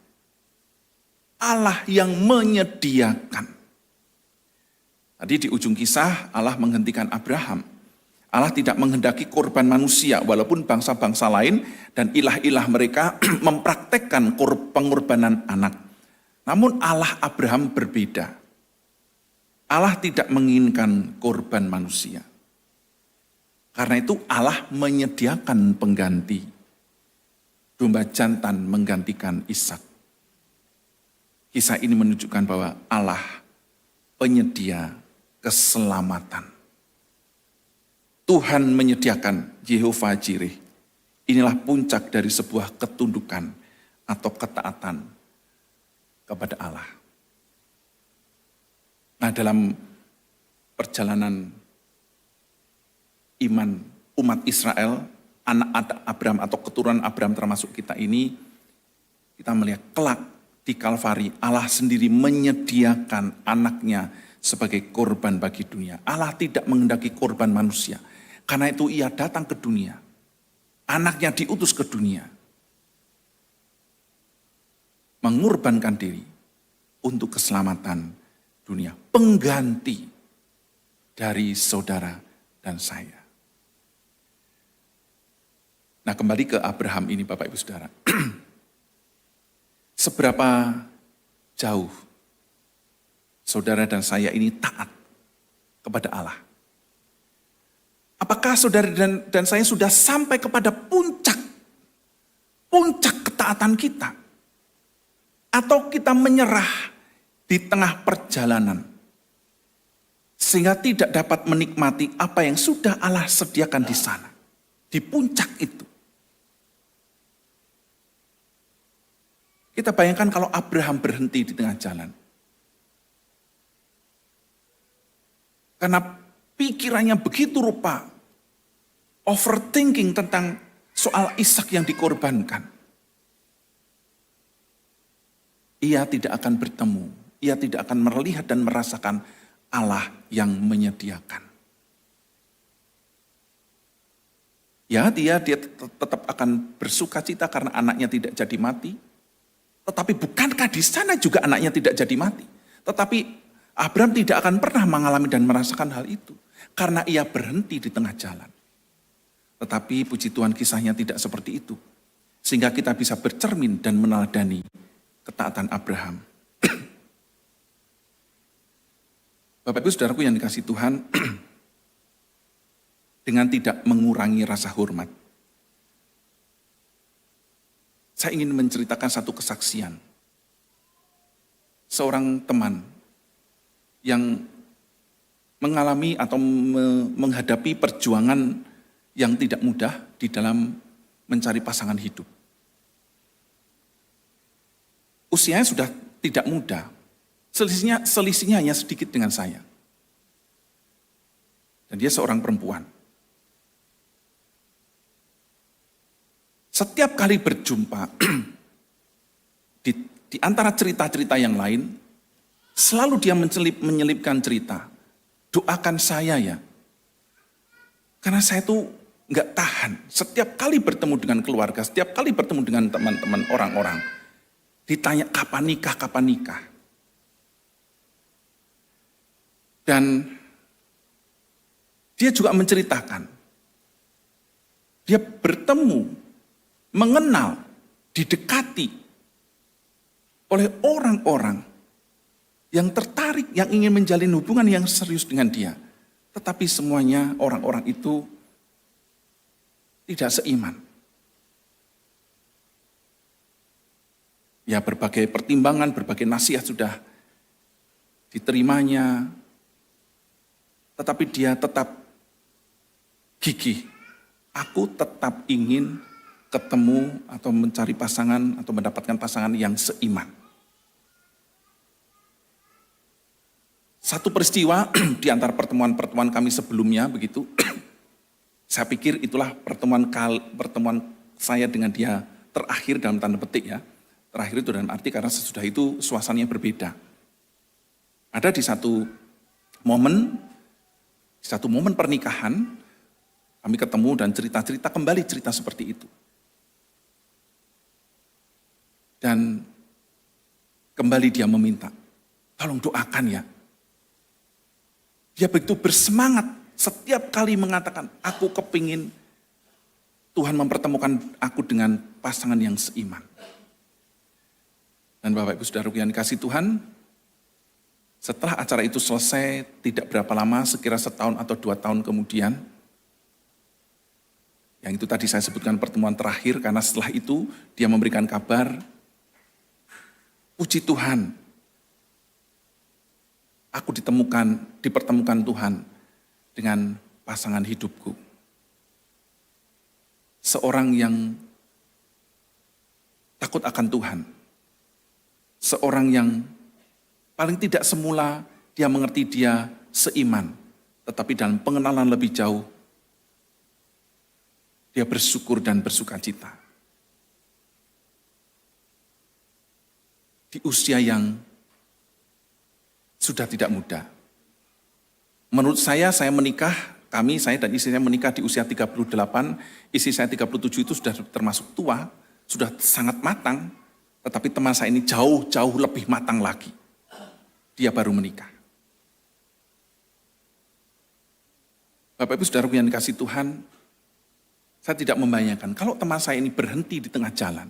Allah yang menyediakan. Tadi di ujung kisah Allah menghentikan Abraham. Allah tidak menghendaki korban manusia walaupun bangsa-bangsa lain dan ilah-ilah mereka mempraktekkan pengorbanan anak. Namun Allah Abraham berbeda. Allah tidak menginginkan korban manusia. Karena itu Allah menyediakan pengganti. Domba jantan menggantikan Ishak. Kisah ini menunjukkan bahwa Allah penyedia keselamatan. Tuhan menyediakan Jehovah Jireh. Inilah puncak dari sebuah ketundukan atau ketaatan kepada Allah. Nah, dalam perjalanan iman umat Israel, anak Abraham atau keturunan Abraham termasuk kita ini, kita melihat kelak di Kalvari Allah sendiri menyediakan anaknya sebagai korban bagi dunia. Allah tidak menghendaki korban manusia. Karena itu ia datang ke dunia. Anaknya diutus ke dunia. Mengorbankan diri untuk keselamatan dunia, pengganti dari saudara dan saya. Nah, kembali ke Abraham ini Bapak Ibu Saudara. Seberapa jauh saudara dan saya ini taat kepada Allah? Apakah saudara dan saya sudah sampai kepada puncak ketaatan kita? Atau kita menyerah di tengah perjalanan, sehingga tidak dapat menikmati apa yang sudah Allah sediakan di sana, di puncak itu. Kita bayangkan kalau Abraham berhenti di tengah jalan. Karena pikirannya begitu rupa, overthinking tentang soal Ishak yang dikorbankan. Ia tidak akan bertemu. Ia tidak akan melihat dan merasakan Allah yang menyediakan. Ya, dia tetap akan bersuka cita karena anaknya tidak jadi mati. Tetapi bukankah di sana juga anaknya tidak jadi mati? Tetapi Abraham tidak akan pernah mengalami dan merasakan hal itu. Karena ia berhenti di tengah jalan. Tetapi puji Tuhan kisahnya tidak seperti itu. Sehingga kita bisa bercermin dan meneladani ketaatan Abraham. Bapak Ibu Saudaraku yang dikasihi Tuhan, dengan tidak mengurangi rasa hormat. Saya ingin menceritakan satu kesaksian. Seorang teman yang mengalami atau menghadapi perjuangan yang tidak mudah di dalam mencari pasangan hidup. Usianya sudah tidak muda, selisihnya hanya sedikit dengan saya. Dan dia seorang perempuan. Setiap kali berjumpa, di antara cerita-cerita yang lain, selalu dia menyelipkan cerita, doakan saya ya. Karena saya tuh nggak tahan, setiap kali bertemu dengan keluarga, setiap kali bertemu dengan teman-teman orang-orang, ditanya kapan nikah. Dan dia juga menceritakan, dia bertemu, mengenal, didekati oleh orang-orang yang tertarik, yang ingin menjalin hubungan yang serius dengan dia. Tetapi semuanya orang-orang itu tidak seiman. Ya, berbagai pertimbangan, berbagai nasihat sudah diterimanya, tetapi dia tetap gigih. Aku tetap ingin ketemu atau mencari pasangan atau mendapatkan pasangan yang seiman. Satu peristiwa di antara pertemuan-pertemuan kami sebelumnya begitu, saya pikir itulah pertemuan saya dengan dia terakhir dalam tanda petik ya. Terakhir itu dalam arti karena sesudah itu suasananya berbeda. Ada di satu momen pernikahan, kami ketemu dan cerita-cerita kembali cerita seperti itu. Dan kembali dia meminta, tolong doakan ya. Dia begitu bersemangat setiap kali mengatakan, aku kepingin Tuhan mempertemukan aku dengan pasangan yang seiman. Dan Bapak Ibu Saudara yang dikasihi Tuhan, setelah acara itu selesai, tidak berapa lama, sekira 1 tahun atau 2 tahun kemudian, yang itu tadi saya sebutkan pertemuan terakhir, karena setelah itu dia memberikan kabar, puji Tuhan, aku dipertemukan Tuhan dengan pasangan hidupku. Seorang yang takut akan Tuhan. Seorang yang paling tidak semula dia mengerti dia seiman. Tetapi dalam pengenalan lebih jauh, dia bersyukur dan bersuka cita. Di usia yang sudah tidak muda. Menurut saya menikah, saya dan istri saya menikah di usia 38, istri saya 37 itu sudah termasuk tua, sudah sangat matang, tetapi teman saya ini jauh lebih matang lagi. Dia baru menikah. Bapak Ibu Saudara yang dikasihi Tuhan, saya tidak membayangkan kalau teman saya ini berhenti di tengah jalan.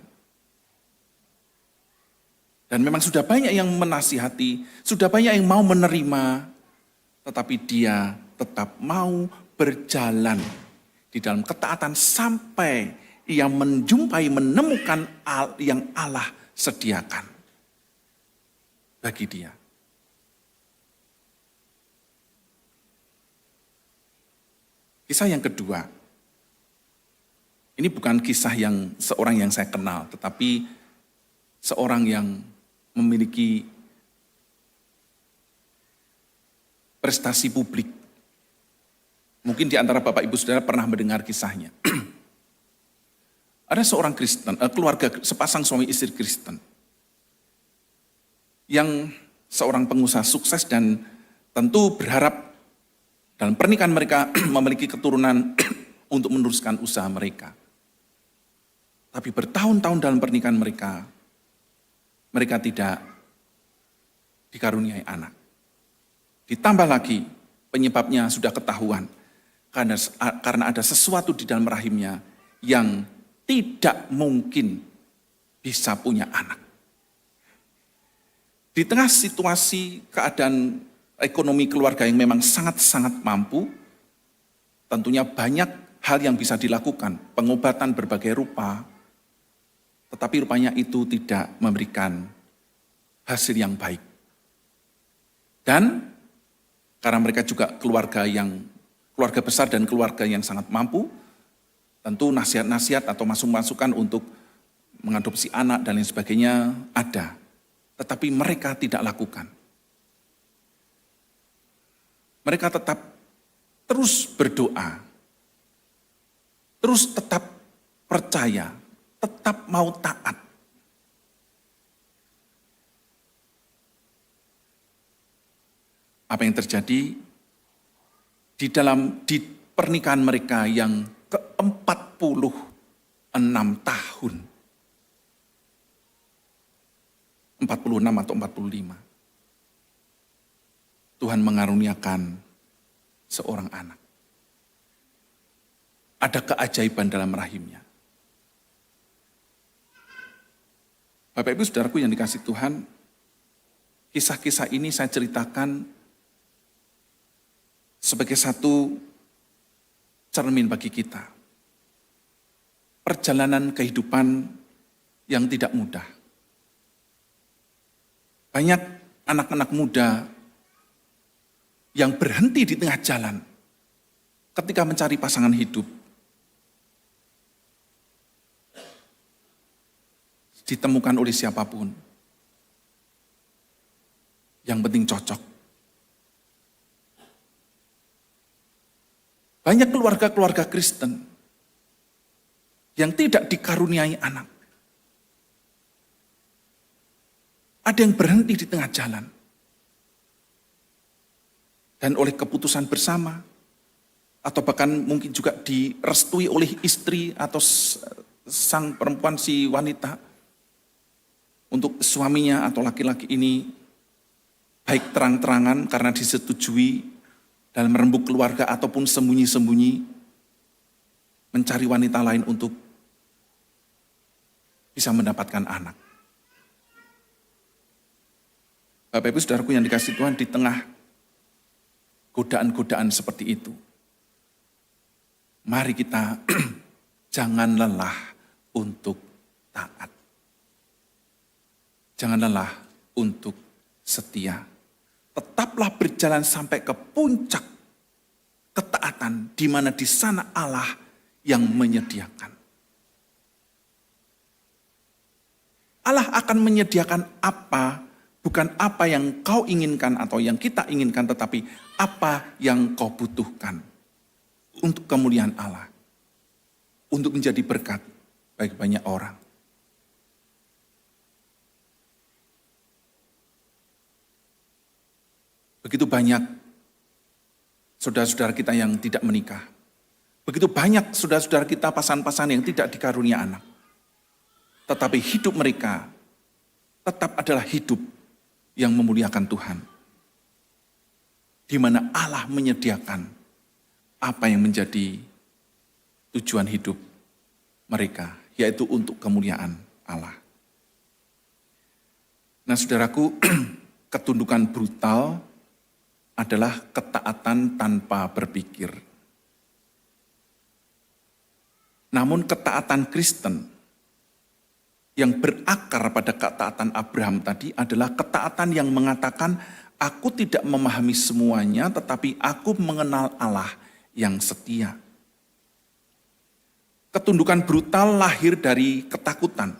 Dan memang sudah banyak yang menasihati, sudah banyak yang mau menerima, tetapi dia tetap mau berjalan di dalam ketaatan sampai ia menemukan yang Allah sediakan bagi dia. Kisah yang kedua, ini bukan kisah yang seorang yang saya kenal, tetapi seorang yang memiliki prestasi publik. Mungkin di antara Bapak Ibu Saudara pernah mendengar kisahnya. Ada seorang Kristen, keluarga sepasang suami istri Kristen, yang seorang pengusaha sukses dan tentu berharap dalam pernikahan mereka memiliki keturunan untuk meneruskan usaha mereka. Tapi bertahun-tahun dalam pernikahan mereka tidak dikaruniai anak. Ditambah lagi penyebabnya sudah ketahuan, karena ada sesuatu di dalam rahimnya yang tidak mungkin bisa punya anak. Di tengah situasi keadaan ekonomi keluarga yang memang sangat-sangat mampu, tentunya banyak hal yang bisa dilakukan, pengobatan berbagai rupa, tetapi rupanya itu tidak memberikan hasil yang baik. Dan karena mereka juga keluarga besar dan keluarga yang sangat mampu, Tentu nasihat-nasihat atau masukan untuk mengadopsi anak dan lain sebagainya ada. Tetapi mereka tidak lakukan. Mereka tetap terus berdoa, terus tetap percaya, tetap mau taat. Apa yang terjadi di pernikahan mereka yang ke-46 tahun, 46 atau 45, Tuhan mengaruniakan seorang anak. Ada keajaiban dalam rahimnya. Bapak Ibu Saudaraku yang dikasihi Tuhan, kisah-kisah ini saya ceritakan sebagai satu cermin bagi kita. Perjalanan kehidupan yang tidak mudah. Banyak anak-anak muda yang berhenti di tengah jalan ketika mencari pasangan hidup. Ditemukan oleh siapapun. Yang penting cocok. Banyak keluarga-keluarga Kristen yang tidak dikaruniai anak. Ada yang berhenti di tengah jalan. Dan oleh keputusan bersama, atau bahkan mungkin juga direstui oleh istri atau sang perempuan si wanita, untuk suaminya atau laki-laki ini, baik terang-terangan karena disetujui, dalam merembuk keluarga ataupun sembunyi-sembunyi, mencari wanita lain untuk bisa mendapatkan anak. Bapak Ibu Saudaraku yang dikasihi Tuhan, di tengah godaan-godaan seperti itu, mari kita jangan lelah untuk taat. Jangan lelah untuk setia. Tetaplah berjalan sampai ke puncak ketaatan, di mana di sana Allah yang menyediakan. Allah akan menyediakan apa, bukan apa yang kau inginkan atau yang kita inginkan, tetapi apa yang kau butuhkan untuk kemuliaan Allah, untuk menjadi berkat bagi banyak orang. Begitu banyak saudara-saudara kita yang tidak menikah. Begitu banyak saudara-saudara kita pasangan-pasangan yang tidak dikarunia anak. Tetapi hidup mereka tetap adalah hidup yang memuliakan Tuhan. Di mana Allah menyediakan apa yang menjadi tujuan hidup mereka, yaitu untuk kemuliaan Allah. Nah saudaraku, ketundukan brutal adalah ketaatan tanpa berpikir. Namun ketaatan Kristen yang berakar pada ketaatan Abraham tadi adalah ketaatan yang mengatakan, aku tidak memahami semuanya, tetapi aku mengenal Allah yang setia. Ketundukan brutal lahir dari ketakutan.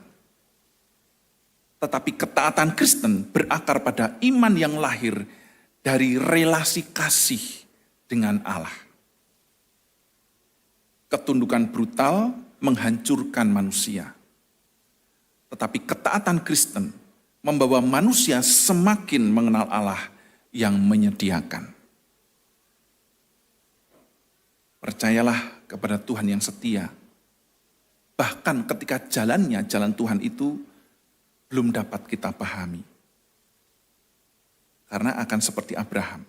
Tetapi ketaatan Kristen berakar pada iman yang lahir dari relasi kasih dengan Allah. Ketundukan brutal menghancurkan manusia. Tetapi ketaatan Kristen membawa manusia semakin mengenal Allah yang menyediakan. Percayalah kepada Tuhan yang setia. Bahkan ketika jalan Tuhan itu belum dapat kita pahami. Karena akan seperti Abraham,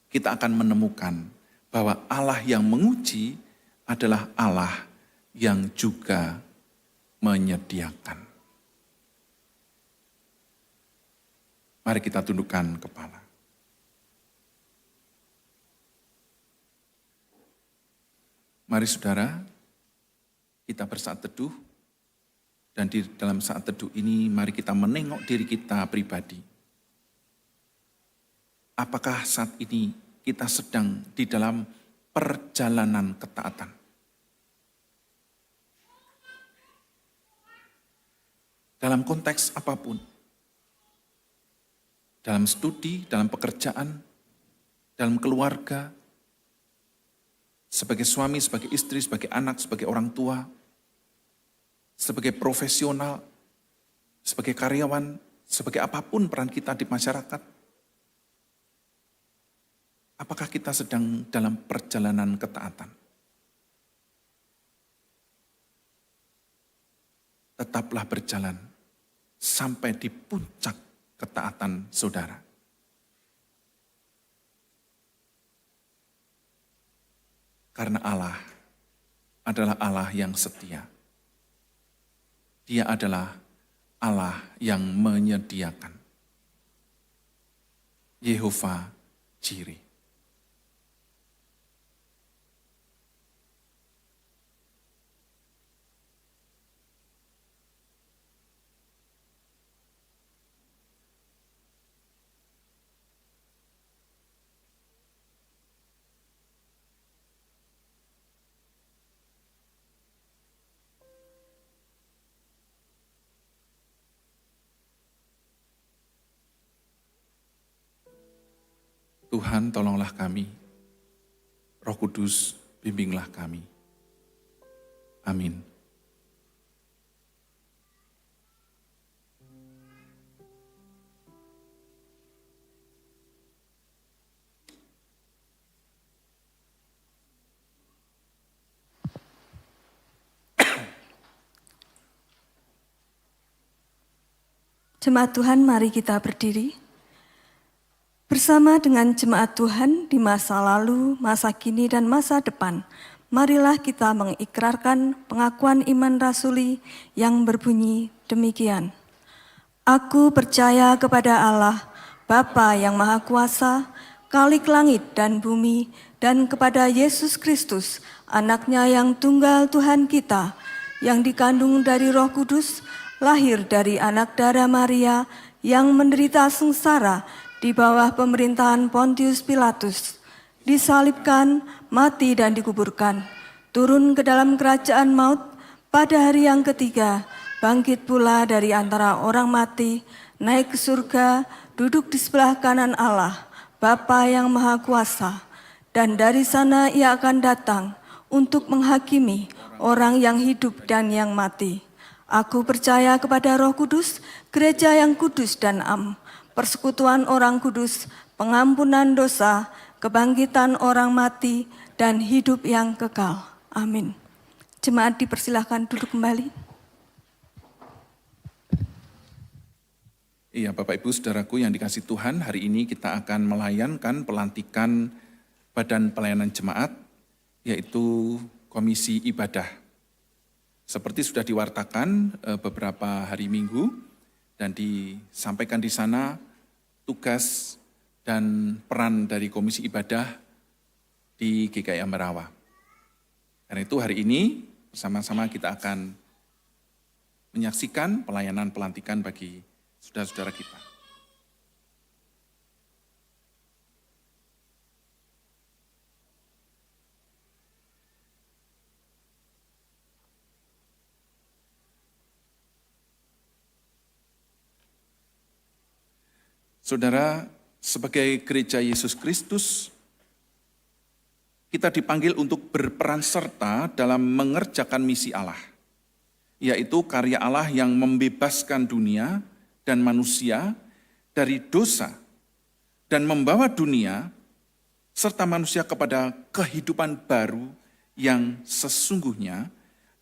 kita akan menemukan bahwa Allah yang menguji adalah Allah yang juga menyediakan. Mari kita tundukkan kepala. Mari saudara, kita bersaat teduh, dan di dalam saat teduh ini mari kita menengok diri kita pribadi. Apakah saat ini kita sedang di dalam perjalanan ketaatan? dalam konteks apapun. Dalam studi, dalam pekerjaan, dalam keluarga, sebagai suami, sebagai istri, sebagai anak, sebagai orang tua, sebagai profesional, sebagai karyawan, sebagai apapun peran kita di masyarakat. Apakah kita sedang dalam perjalanan ketaatan? Tetaplah berjalan sampai di puncak ketaatan saudara. Karena Allah adalah Allah yang setia. Dia adalah Allah yang menyediakan. Yehova Jireh. Tuhan, tolonglah kami. Roh Kudus, bimbinglah kami. Amin. Jemaat Tuhan, mari kita berdiri. Bersama dengan jemaat Tuhan di masa lalu, masa kini, dan masa depan, marilah kita mengikrarkan pengakuan iman rasuli yang berbunyi demikian. Aku percaya kepada Allah, Bapa yang Maha Kuasa, Khalik langit dan bumi, dan kepada Yesus Kristus, anaknya yang tunggal Tuhan kita, yang dikandung dari Roh Kudus, lahir dari anak darah Maria, yang menderita sengsara di bawah pemerintahan Pontius Pilatus, disalibkan, mati dan dikuburkan, turun ke dalam kerajaan maut, pada hari yang ketiga, bangkit pula dari antara orang mati, naik ke surga, duduk di sebelah kanan Allah, Bapa yang Maha Kuasa, dan dari sana Ia akan datang untuk menghakimi orang yang hidup dan yang mati. Aku percaya kepada Roh Kudus, gereja yang kudus dan am, persekutuan orang kudus, pengampunan dosa, kebangkitan orang mati, dan hidup yang kekal. Amin. Jemaat dipersilahkan duduk kembali. Iya, Bapak Ibu Saudaraku yang dikasihi Tuhan, hari ini kita akan melayankan pelantikan Badan Pelayanan Jemaat, yaitu Komisi Ibadah. Seperti sudah diwartakan beberapa hari Minggu, dan disampaikan di sana tugas dan peran dari Komisi Ibadah di GKI Ambarawa. Karena itu hari ini bersama-sama kita akan menyaksikan pelayanan pelantikan bagi saudara-saudara kita. Saudara, sebagai gereja Yesus Kristus, kita dipanggil untuk berperan serta dalam mengerjakan misi Allah, yaitu karya Allah yang membebaskan dunia dan manusia dari dosa dan membawa dunia serta manusia kepada kehidupan baru yang sesungguhnya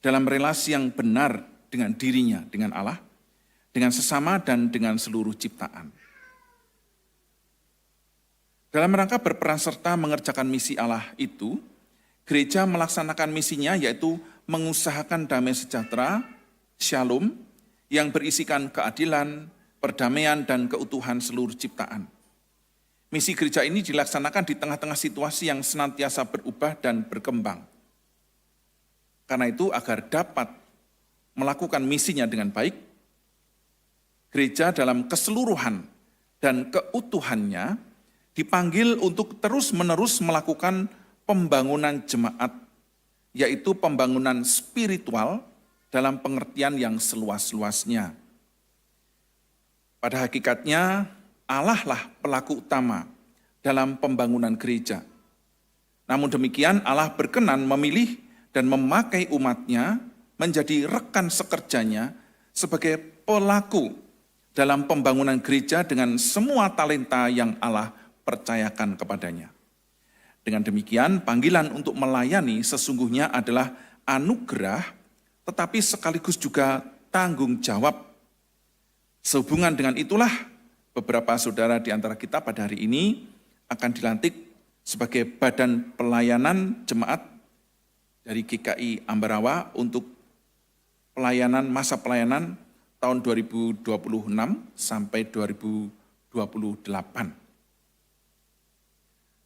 dalam relasi yang benar dengan dirinya, dengan Allah, dengan sesama dan dengan seluruh ciptaan. Dalam rangka berperan serta mengerjakan misi Allah itu, gereja melaksanakan misinya yaitu mengusahakan damai sejahtera, shalom, yang berisikan keadilan, perdamaian, dan keutuhan seluruh ciptaan. Misi gereja ini dilaksanakan di tengah-tengah situasi yang senantiasa berubah dan berkembang. Karena itu, agar dapat melakukan misinya dengan baik, gereja dalam keseluruhan dan keutuhannya dipanggil untuk terus-menerus melakukan pembangunan jemaat, yaitu pembangunan spiritual dalam pengertian yang seluas-luasnya, Pada hakikatnya Allah lah pelaku utama dalam pembangunan gereja. Namun demikian Allah berkenan memilih dan memakai umatnya menjadi rekan sekerjanya sebagai pelaku dalam pembangunan gereja dengan semua talenta yang Allah percayakan kepadanya. Dengan demikian, panggilan untuk melayani sesungguhnya adalah anugerah, tetapi sekaligus juga tanggung jawab. Sehubungan dengan itulah, beberapa saudara di antara kita pada hari ini akan dilantik sebagai badan pelayanan jemaat dari GKI Ambarawa untuk masa pelayanan tahun 2026 sampai 2028.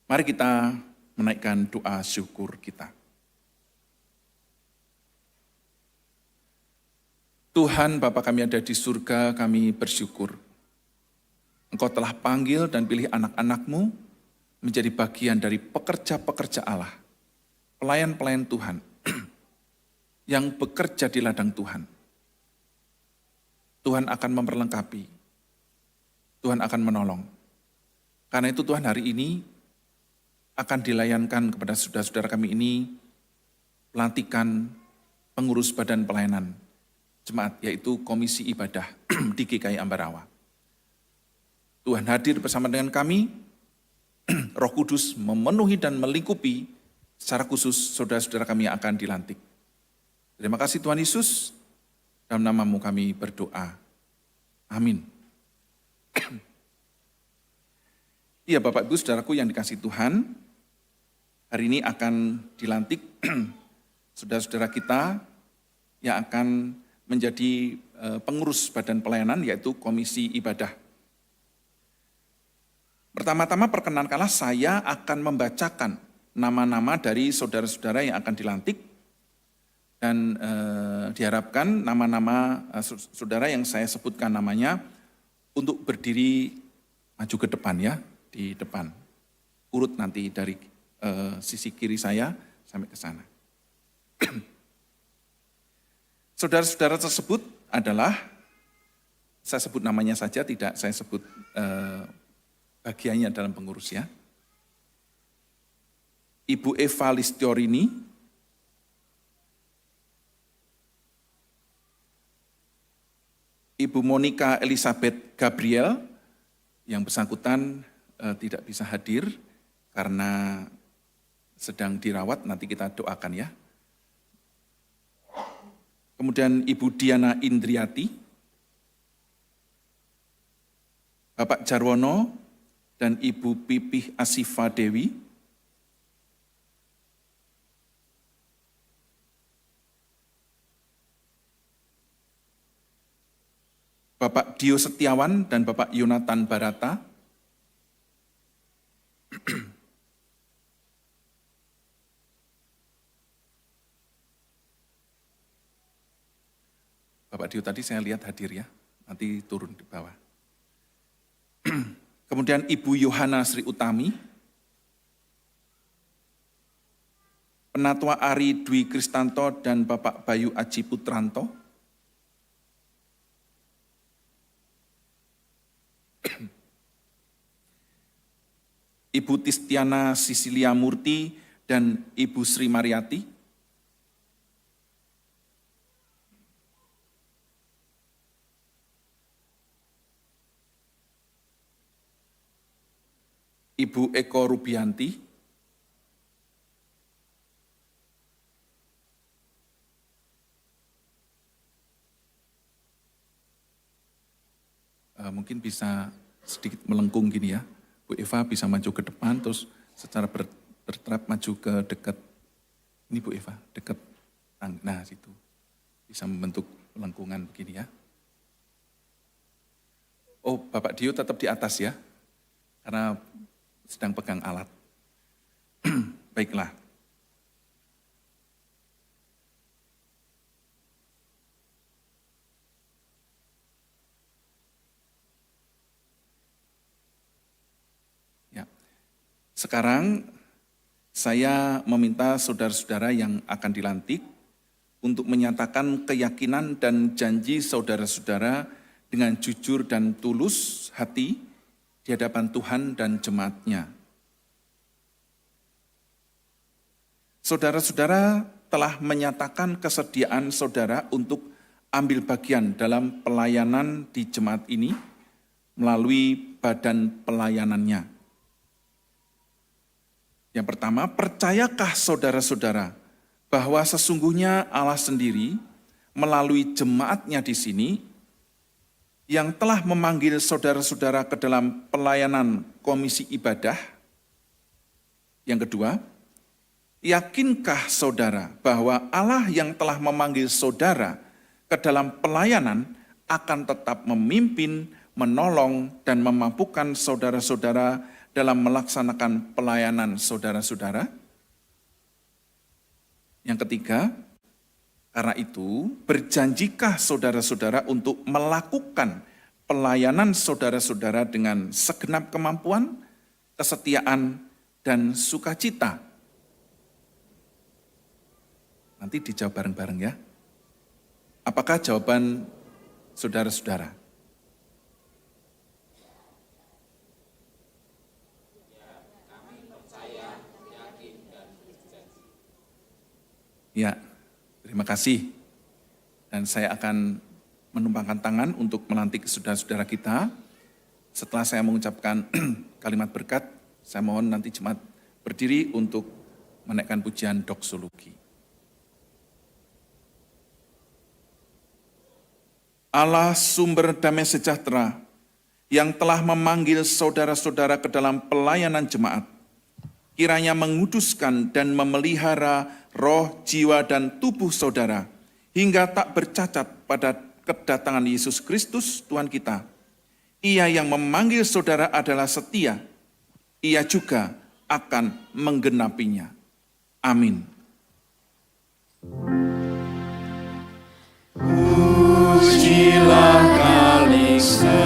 Mari kita menaikkan doa syukur kita. Tuhan Bapa kami ada di surga, kami bersyukur. Engkau telah panggil dan pilih anak-anak-Mu menjadi bagian dari pekerja-pekerja Allah, pelayan-pelayan Tuhan, yang bekerja di ladang Tuhan. Tuhan akan memperlengkapi, Tuhan akan menolong. Karena itu Tuhan hari ini akan dilayankan kepada saudara-saudara kami ini pelantikan pengurus badan pelayanan jemaat, yaitu Komisi Ibadah di GKI Ambarawa. Tuhan hadir bersama dengan kami, Roh Kudus memenuhi dan melingkupi secara khusus saudara-saudara kami yang akan dilantik. Terima kasih Tuhan Yesus, dalam nama-Mu kami berdoa. Amin. Iya Bapak Ibu Saudaraku yang dikasihi Tuhan, hari ini akan dilantik saudara-saudara kita yang akan menjadi pengurus badan pelayanan, yaitu Komisi Ibadah. Pertama-tama perkenankanlah saya akan membacakan nama-nama dari saudara-saudara yang akan dilantik, dan diharapkan nama-nama saudara yang saya sebutkan namanya untuk berdiri maju ke depan ya, di depan. Urut nanti dari sisi kiri saya sampai ke sana. Saudara-saudara tersebut adalah, saya sebut namanya saja, tidak saya sebut bagiannya dalam pengurus ya. Ibu Eva Listiorini, Ibu Monica Elizabeth Gabriel, yang bersangkutan tidak bisa hadir karena sedang dirawat, nanti kita doakan ya. Kemudian Ibu Diana Indriati, Bapak Jarwono, dan Ibu Pipih Asifa Dewi. Bapak Dio Setiawan dan Bapak Yonatan Barata. Bapak Dio tadi saya lihat hadir ya, nanti turun di bawah. Kemudian Ibu Yohana Sri Utami, Penatua Ari Dwi Kristanto dan Bapak Bayu Aji Putranto. Ibu Tistiana Sisilia Murti dan Ibu Sri Mariati. Ibu Eko Rubianti. Mungkin bisa sedikit melengkung gini ya. Bu Eva bisa maju ke depan, terus secara berterap maju ke dekat. Ini Bu Eva, dekat. Nah situ. Bisa membentuk lengkungan begini ya. Oh, Bapak Dio tetap di atas ya. Karena sedang pegang alat. Baiklah. Ya. Sekarang saya meminta saudara-saudara yang akan dilantik untuk menyatakan keyakinan dan janji saudara-saudara dengan jujur dan tulus hati di hadapan Tuhan dan jemaat-Nya. Saudara-saudara telah menyatakan kesediaan saudara untuk ambil bagian dalam pelayanan di jemaat ini melalui badan pelayanannya. Yang pertama, percayakah saudara-saudara bahwa sesungguhnya Allah sendiri melalui jemaat-Nya di sini yang telah memanggil saudara-saudara ke dalam pelayanan komisi ibadah? Yang kedua, yakinkah saudara bahwa Allah yang telah memanggil saudara ke dalam pelayanan akan tetap memimpin, menolong, dan memampukan saudara-saudara dalam melaksanakan pelayanan saudara-saudara? Yang ketiga, karena itu berjanjikah saudara-saudara untuk melakukan pelayanan saudara-saudara dengan segenap kemampuan, kesetiaan, dan sukacita? Nanti dijawab bareng-bareng ya. Apakah jawaban saudara-saudara? Ya, terima kasih. Dan saya akan menumpangkan tangan untuk melantik saudara-saudara kita. Setelah saya mengucapkan kalimat berkat, saya mohon nanti jemaat berdiri untuk menaikkan pujian doksologi. Allah sumber damai sejahtera yang telah memanggil saudara-saudara ke dalam pelayanan jemaat, kiranya menguduskan dan memelihara roh, jiwa, dan tubuh saudara, hingga tak bercacat pada kedatangan Yesus Kristus Tuhan kita. Ia yang memanggil saudara adalah setia, ia juga akan menggenapinya. Amin. Pujilah Kali semesta,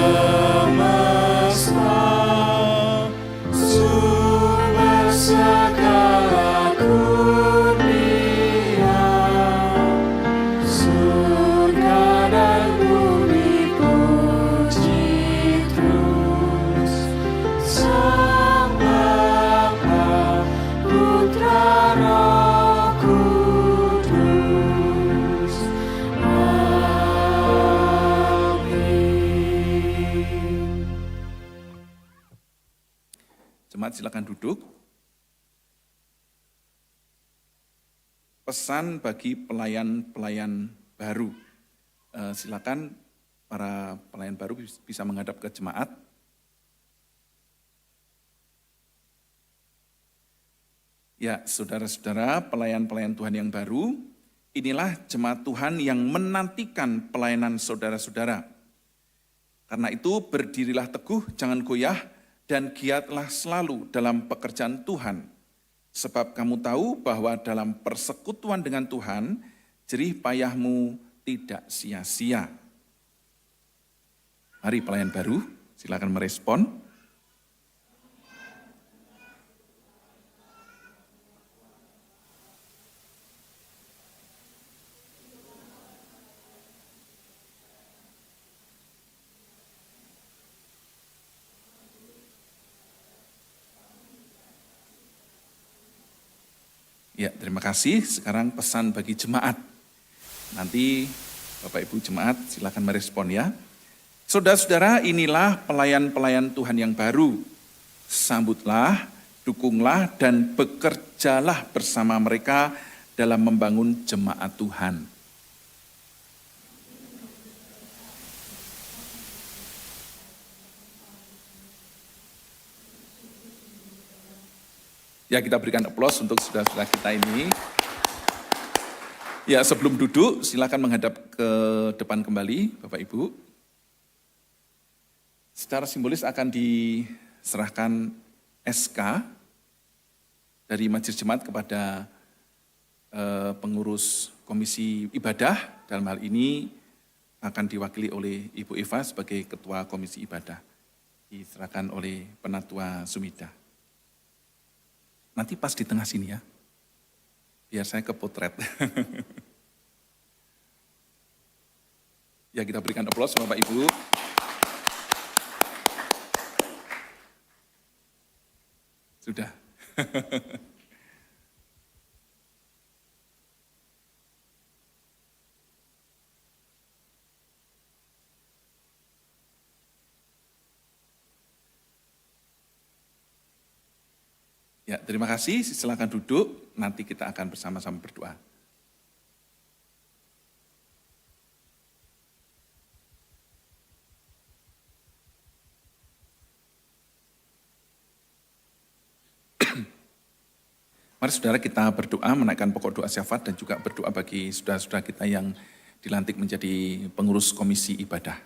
sumber segala kurnia, surga dan bumi puji terus Sang Bapa, Putra, Roh Kudus. Jemaat silakan duduk. Pesan bagi pelayan-pelayan baru. Silakan para pelayan baru bisa menghadap ke jemaat. Ya, saudara-saudara, pelayan-pelayan Tuhan yang baru, inilah jemaat Tuhan yang menantikan pelayanan saudara-saudara. Karena itu berdirilah teguh, jangan goyah, dan giatlah selalu dalam pekerjaan Tuhan. Sebab kamu tahu bahwa dalam persekutuan dengan Tuhan, jerih payahmu tidak sia-sia. Mari pelayan baru, silakan merespon. Ya, terima kasih. Sekarang pesan bagi jemaat. Nanti Bapak Ibu jemaat silakan merespon ya. Saudara-saudara, inilah pelayan-pelayan Tuhan yang baru. Sambutlah, dukunglah, dan bekerjalah bersama mereka dalam membangun jemaat Tuhan. Ya, kita berikan aplaus untuk saudara-saudara kita ini. Ya, sebelum duduk, silakan menghadap ke depan kembali, Bapak Ibu. Secara simbolis akan diserahkan SK dari Majelis Jemaat kepada pengurus Komisi Ibadah. Dalam hal ini akan diwakili oleh Ibu Eva sebagai Ketua Komisi Ibadah. Diserahkan oleh Penatua Sumida. Nanti pas di tengah sini ya, biar saya kepotret. Ya, kita berikan aplaus Bapak Ibu. Sudah. Ya, terima kasih. Silakan duduk. Nanti kita akan bersama-sama berdoa. Mari saudara kita berdoa, menaikkan pokok doa syafaat dan juga berdoa bagi saudara-saudara kita yang dilantik menjadi pengurus komisi ibadah.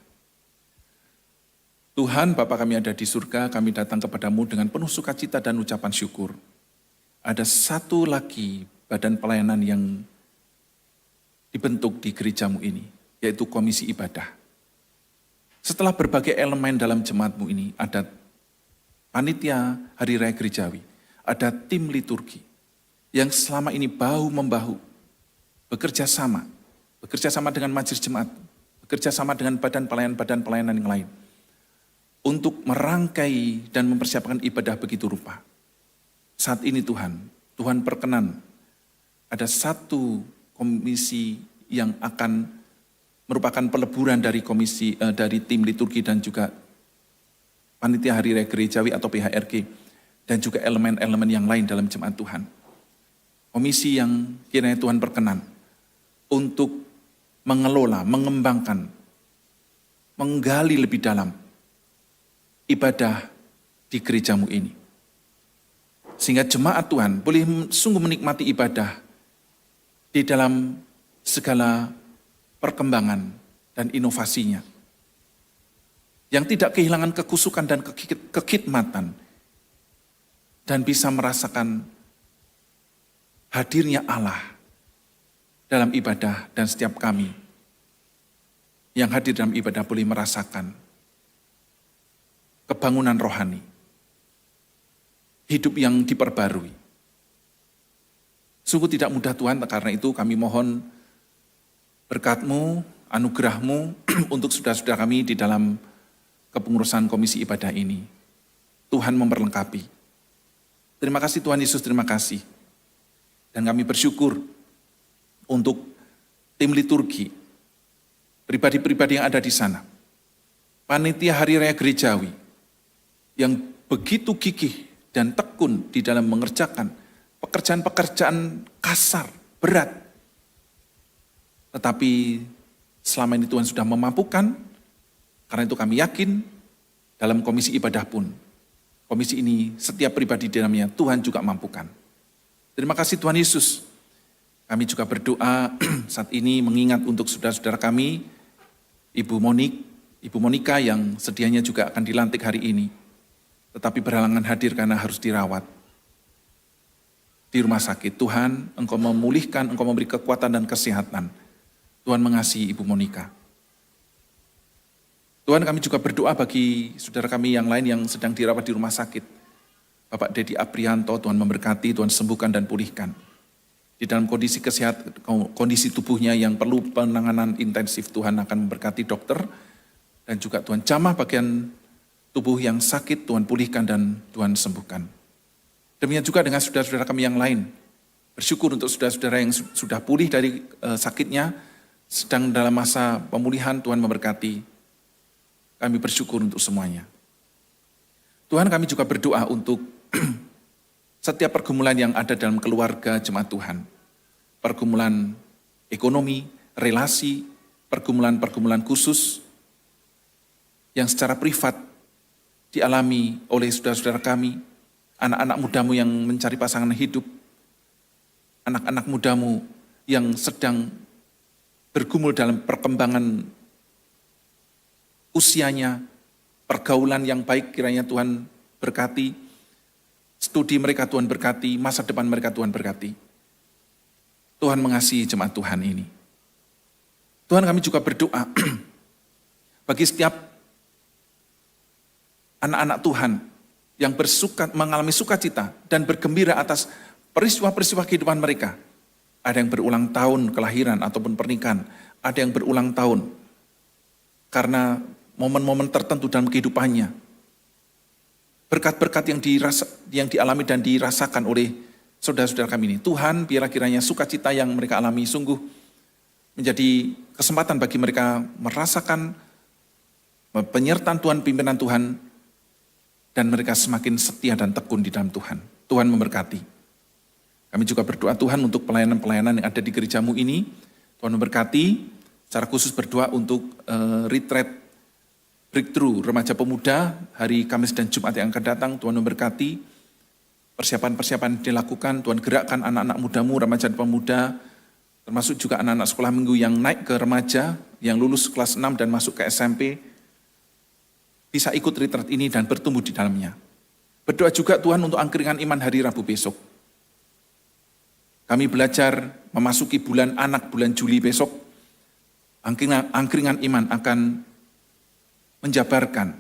Tuhan, Bapa kami ada di surga, kami datang kepadamu dengan penuh sukacita dan ucapan syukur. Ada satu lagi badan pelayanan yang dibentuk di gerejamu ini, yaitu komisi ibadah. Setelah berbagai elemen dalam jemaatmu ini, ada panitia hari raya gerejawi, ada tim liturgi, yang selama ini bahu-membahu, bekerja sama dengan majelis jemaat, bekerja sama dengan badan pelayanan yang lain, untuk merangkai dan mempersiapkan ibadah begitu rupa. Saat ini Tuhan perkenan ada satu komisi yang akan merupakan peleburan dari dari tim liturgi dan juga panitia hari raya gerejawi atau PHRG dan juga elemen-elemen yang lain dalam jemaat Tuhan. Komisi yang kiranya Tuhan perkenan untuk mengelola, mengembangkan, menggali lebih dalam ibadah di gerejamu ini. Sehingga jemaat Tuhan boleh sungguh menikmati ibadah di dalam segala perkembangan dan inovasinya. Yang tidak kehilangan kekusukan dan kekhidmatan. Dan bisa merasakan hadirnya Allah dalam ibadah dan setiap kami yang hadir dalam ibadah boleh merasakan kebangunan rohani, hidup yang diperbarui. Sungguh tidak mudah Tuhan, karena itu kami mohon berkat-Mu, anugerah-Mu untuk saudara-saudara kami di dalam kepengurusan komisi ibadah ini. Tuhan memperlengkapi. Terima kasih Tuhan Yesus, terima kasih. Dan kami bersyukur untuk tim liturgi, pribadi-pribadi yang ada di sana. Panitia hari raya gerejawi, yang begitu gigih dan tekun di dalam mengerjakan pekerjaan-pekerjaan kasar, berat. Tetapi selama ini Tuhan sudah memampukan, karena itu kami yakin dalam komisi ibadah pun, komisi ini setiap pribadi di dalamnya Tuhan juga mampukan. Terima kasih Tuhan Yesus. Kami juga berdoa saat ini mengingat untuk saudara-saudara kami, Ibu Monika yang sedianya juga akan dilantik hari ini. Tetapi berhalangan hadir karena harus dirawat di rumah sakit. Tuhan, Engkau memulihkan, Engkau memberi kekuatan dan kesehatan. Tuhan mengasihi Ibu Monika. Tuhan, kami juga berdoa bagi saudara kami yang lain yang sedang dirawat di rumah sakit. Bapak Dedi Aprianto, Tuhan memberkati, Tuhan sembuhkan dan pulihkan. Di dalam kondisi kesehatan, kondisi tubuhnya yang perlu penanganan intensif, Tuhan akan memberkati dokter. Dan juga Tuhan jamah bagian tubuh yang sakit, Tuhan pulihkan dan Tuhan sembuhkan. Demikian juga dengan saudara-saudara kami yang lain. Bersyukur untuk saudara-saudara yang sudah pulih dari sakitnya, sedang dalam masa pemulihan, Tuhan memberkati. Kami bersyukur untuk semuanya. Tuhan, kami juga berdoa untuk setiap pergumulan yang ada dalam keluarga jemaat Tuhan. Pergumulan ekonomi, relasi, pergumulan-pergumulan khusus yang secara privat dialami oleh saudara-saudara kami, anak-anak mudamu yang mencari pasangan hidup, anak-anak mudamu yang sedang bergumul dalam perkembangan usianya, pergaulan yang baik kiranya Tuhan berkati, studi mereka Tuhan berkati, masa depan mereka Tuhan berkati. Tuhan mengasihi jemaat Tuhan ini. Tuhan, kami juga berdoa bagi setiap anak-anak Tuhan yang mengalami sukacita dan bergembira atas peristiwa-peristiwa kehidupan mereka. Ada yang berulang tahun kelahiran ataupun pernikahan, ada yang berulang tahun karena momen-momen tertentu dalam kehidupannya. berkat-berkat yang dialami dan dirasakan oleh saudara-saudara kami ini. Tuhan, biarlah kiranya sukacita yang mereka alami sungguh menjadi kesempatan bagi mereka merasakan penyertaan Tuhan, pimpinan Tuhan, dan mereka semakin setia dan tekun di dalam Tuhan. Tuhan memberkati. Kami juga berdoa Tuhan untuk pelayanan-pelayanan yang ada di gerejamu ini. Tuhan memberkati, secara khusus berdoa untuk retreat breakthrough remaja pemuda hari Kamis dan Jumat yang akan datang. Tuhan memberkati, persiapan-persiapan dilakukan, Tuhan gerakkan anak-anak mudamu, remaja dan pemuda, termasuk juga anak-anak sekolah minggu yang naik ke remaja, yang lulus kelas 6 dan masuk ke SMP, bisa ikut retreat ini dan bertumbuh di dalamnya. Berdoa juga Tuhan untuk angkringan iman hari Rabu besok. Kami belajar memasuki bulan anak, bulan Juli besok. Angkringan iman akan menjabarkan,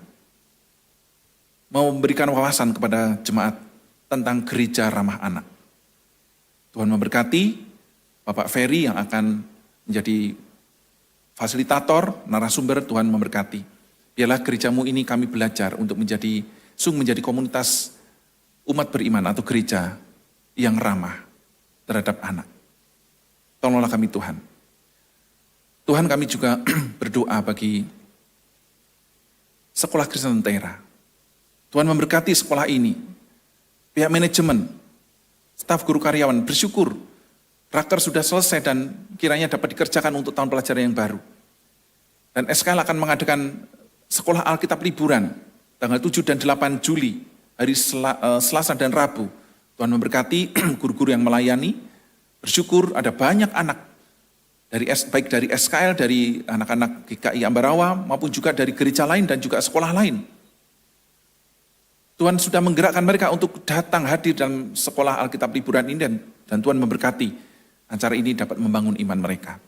memberikan wawasan kepada jemaat tentang gereja ramah anak. Tuhan memberkati Bapak Ferry yang akan menjadi fasilitator, narasumber. Tuhan memberkati. Biarlah gerejamu ini kami belajar untuk menjadi komunitas umat beriman atau gereja yang ramah terhadap anak. Tolonglah kami Tuhan. Tuhan, kami juga berdoa bagi Sekolah Kristen Tentera. Tuhan memberkati sekolah ini. Pihak manajemen, staf guru karyawan bersyukur raker sudah selesai dan kiranya dapat dikerjakan untuk tahun pelajaran yang baru. Dan SKL akan mengadakan sekolah Alkitab liburan tanggal 7 dan 8 Juli, hari Selasa dan Rabu. Tuhan memberkati guru-guru yang melayani. Bersyukur ada banyak anak, baik dari SKL, dari anak-anak GKI Ambarawa, maupun juga dari gereja lain dan juga sekolah lain. Tuhan sudah menggerakkan mereka untuk datang hadir dalam sekolah Alkitab liburan ini dan Tuhan memberkati acara ini dapat membangun iman mereka.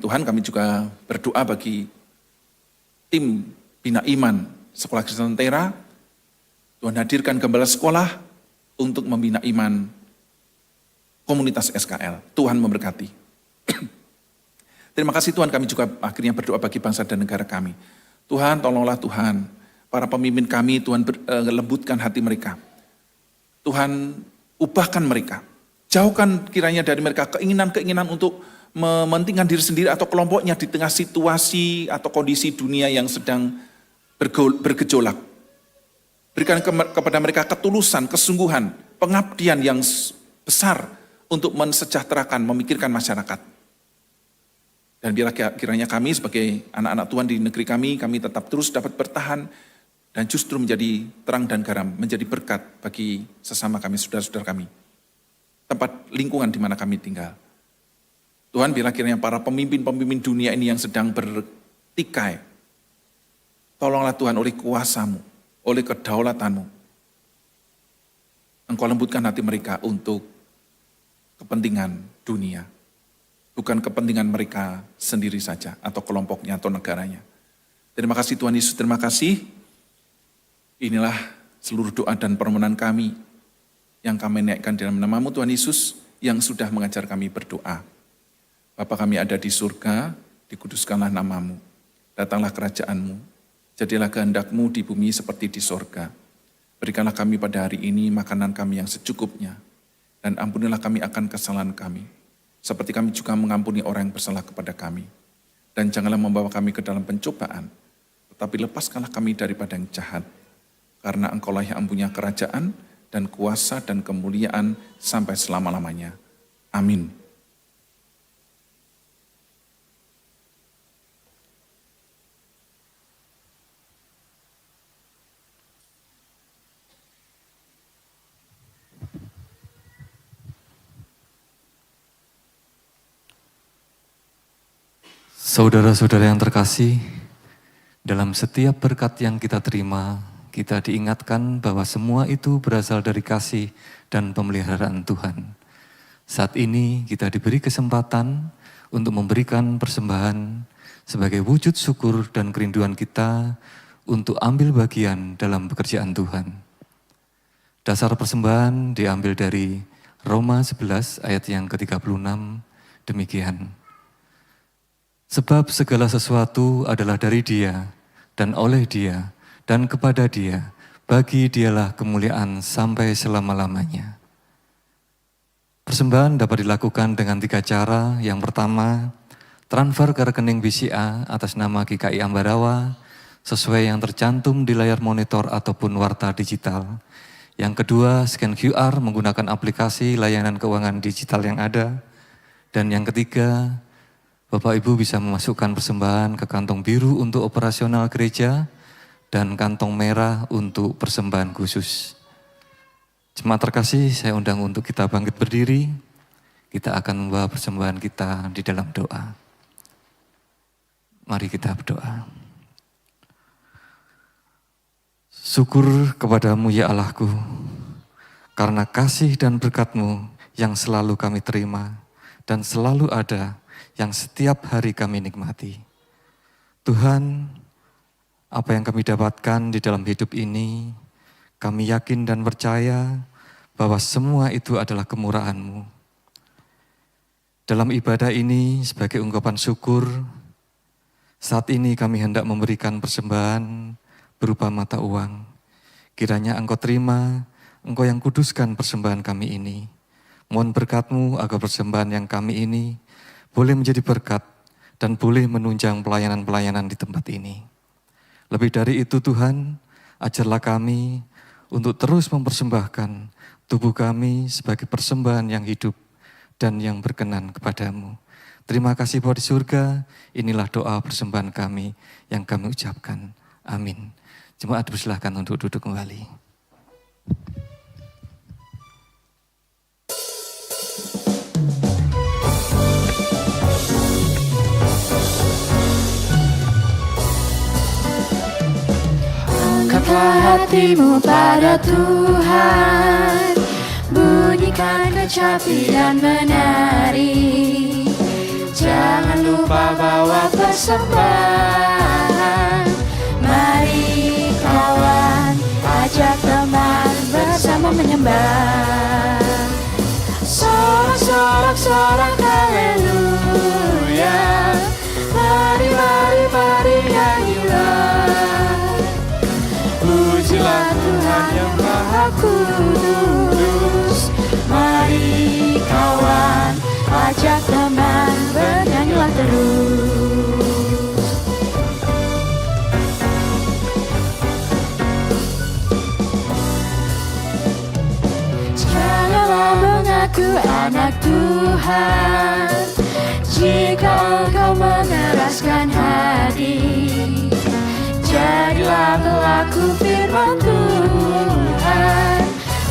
Tuhan, kami juga berdoa bagi tim Bina Iman Sekolah Kristen Tentera. Tuhan hadirkan gembala sekolah untuk membina iman komunitas SKL. Tuhan memberkati. Terima kasih Tuhan, kami juga akhirnya berdoa bagi bangsa dan negara kami. Tuhan, tolonglah Tuhan, para pemimpin kami, Tuhan lembutkan hati mereka. Tuhan, ubahkan mereka. Jauhkan kiranya dari mereka keinginan-keinginan untuk mementingkan diri sendiri atau kelompoknya di tengah situasi atau kondisi dunia yang sedang bergejolak. Berikan kepada mereka ketulusan, kesungguhan, pengabdian yang besar untuk mensejahterakan, memikirkan masyarakat. Dan biarlah kiranya kami sebagai anak-anak Tuhan di negeri kami tetap terus dapat bertahan dan justru menjadi terang dan garam, menjadi berkat bagi sesama kami, saudara-saudara kami. Tempat lingkungan di mana kami tinggal. Tuhan, biarlah kiranya para pemimpin-pemimpin dunia ini yang sedang bertikai, tolonglah Tuhan oleh kuasa-Mu, oleh kedaulatan-Mu. Engkau lembutkan hati mereka untuk kepentingan dunia. Bukan kepentingan mereka sendiri saja, atau kelompoknya, atau negaranya. Terima kasih Tuhan Yesus, terima kasih. Inilah seluruh doa dan permohonan kami, yang kami naikkan dalam nama-Mu Tuhan Yesus, yang sudah mengajar kami berdoa. Bapa kami ada di surga, dikuduskanlah nama-Mu. Datanglah kerajaan-Mu, jadilah kehendak-Mu di bumi seperti di surga. Berikanlah kami pada hari ini makanan kami yang secukupnya, dan ampunilah kami akan kesalahan kami, seperti kami juga mengampuni orang yang bersalah kepada kami. Dan janganlah membawa kami ke dalam pencobaan, tetapi lepaskanlah kami daripada yang jahat. Karena Engkaulah yang punya kerajaan dan kuasa dan kemuliaan sampai selama-lamanya. Amin. Saudara-saudara yang terkasih, dalam setiap berkat yang kita terima, kita diingatkan bahwa semua itu berasal dari kasih dan pemeliharaan Tuhan. Saat ini kita diberi kesempatan untuk memberikan persembahan sebagai wujud syukur dan kerinduan kita untuk ambil bagian dalam pekerjaan Tuhan. Dasar persembahan diambil dari Roma 11 ayat yang ke-36, demikian. Sebab segala sesuatu adalah dari Dia, dan oleh Dia, dan kepada Dia, Bagi Dialah kemuliaan sampai selama-lamanya. Persembahan dapat dilakukan dengan 3 cara. Yang pertama, transfer ke rekening BCA atas nama GKI Ambarawa sesuai yang tercantum di layar monitor ataupun warta digital. Yang kedua, scan QR menggunakan aplikasi layanan keuangan digital yang ada. Dan yang ketiga, Bapak Ibu bisa memasukkan persembahan ke kantong biru untuk operasional gereja dan kantong merah untuk persembahan khusus. Jemaat terkasih, saya undang untuk kita bangkit berdiri. Kita akan membawa persembahan kita di dalam doa. Mari kita berdoa. Syukur kepadamu ya Allahku, karena kasih dan berkat-Mu yang selalu kami terima dan selalu ada yang setiap hari kami nikmati. Tuhan, apa yang kami dapatkan di dalam hidup ini, kami yakin dan percaya bahwa semua itu adalah kemurahan-Mu. Dalam ibadah ini sebagai ungkapan syukur, saat ini kami hendak memberikan persembahan berupa mata uang. Kiranya Engkau terima, Engkau yang kuduskan persembahan kami ini. Mohon berkat-Mu agar persembahan yang kami ini boleh menjadi berkat dan boleh menunjang pelayanan-pelayanan di tempat ini. Lebih dari itu Tuhan, ajarlah kami untuk terus mempersembahkan tubuh kami sebagai persembahan yang hidup dan yang berkenan kepadamu. Terima kasih Bapa di surga, inilah doa persembahan kami yang kami ucapkan. Amin. Jemaat dipersilahkan untuk duduk kembali. Angkatlah hatimu pada Tuhan, bunyikan kecapi dan menari. Jangan lupa bawa persembahan. Mari kawan, ajak teman bersama menyembah. Sorak-sorak haleluya. Mari, mari, mari nyanyilah. Pujilah Tuhan yang Maha Kudus. Mari kawan, ajak teman bernyanyilah terus. Janganlah mengaku anak Tuhan jika engkau mengeraskan hati. Jadilah pelaku firman Tuhan.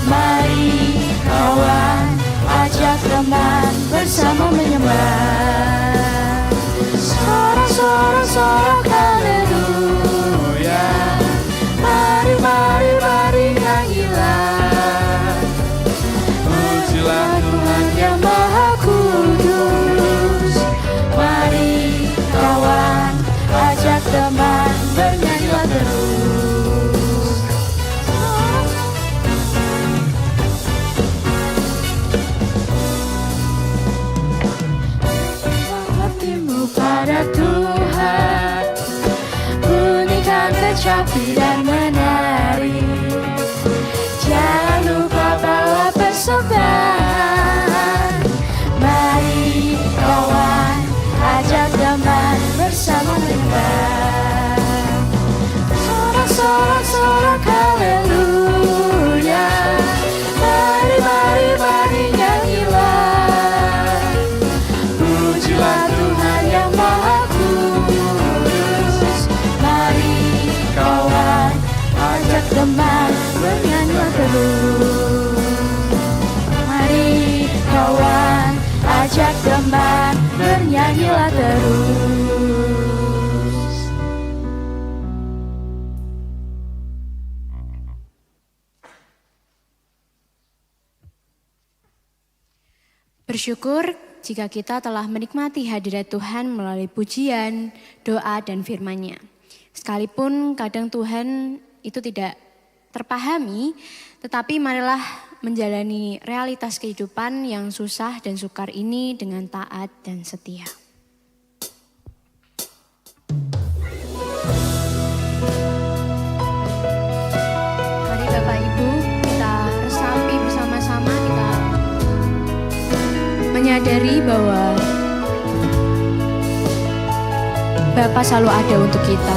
Mari kawan, ajak teman bersama menyembah. Sorak-sorak haleluya. Mari, mari, mari nyanyilah. Pujilah Tuhan yang Maha Kudus. Mari kawan, ajak teman bernyanyilah terus. Hatimu pada Tuhan, bunyikan kecapi dan menari. Jangan lupa bawa persembahan. Mari kawan, ajak teman bersama menyembah. Sorak-sorak haleluya. Mari, mari, mari nyanyilah. Pujilah Tuhan yang Maha Kudus. Mari kawan, ajak teman bernyanyilah terus. Mari kawan, ajak teman bernyanyilah terus. Bersyukur jika kita telah menikmati hadirat Tuhan melalui pujian, doa, dan firman-Nya. Sekalipun kadang Tuhan itu tidak terpahami, tetapi marilah menjalani realitas kehidupan yang susah dan sukar ini dengan taat dan setia. sadari bahwa Bapa selalu ada untuk kita.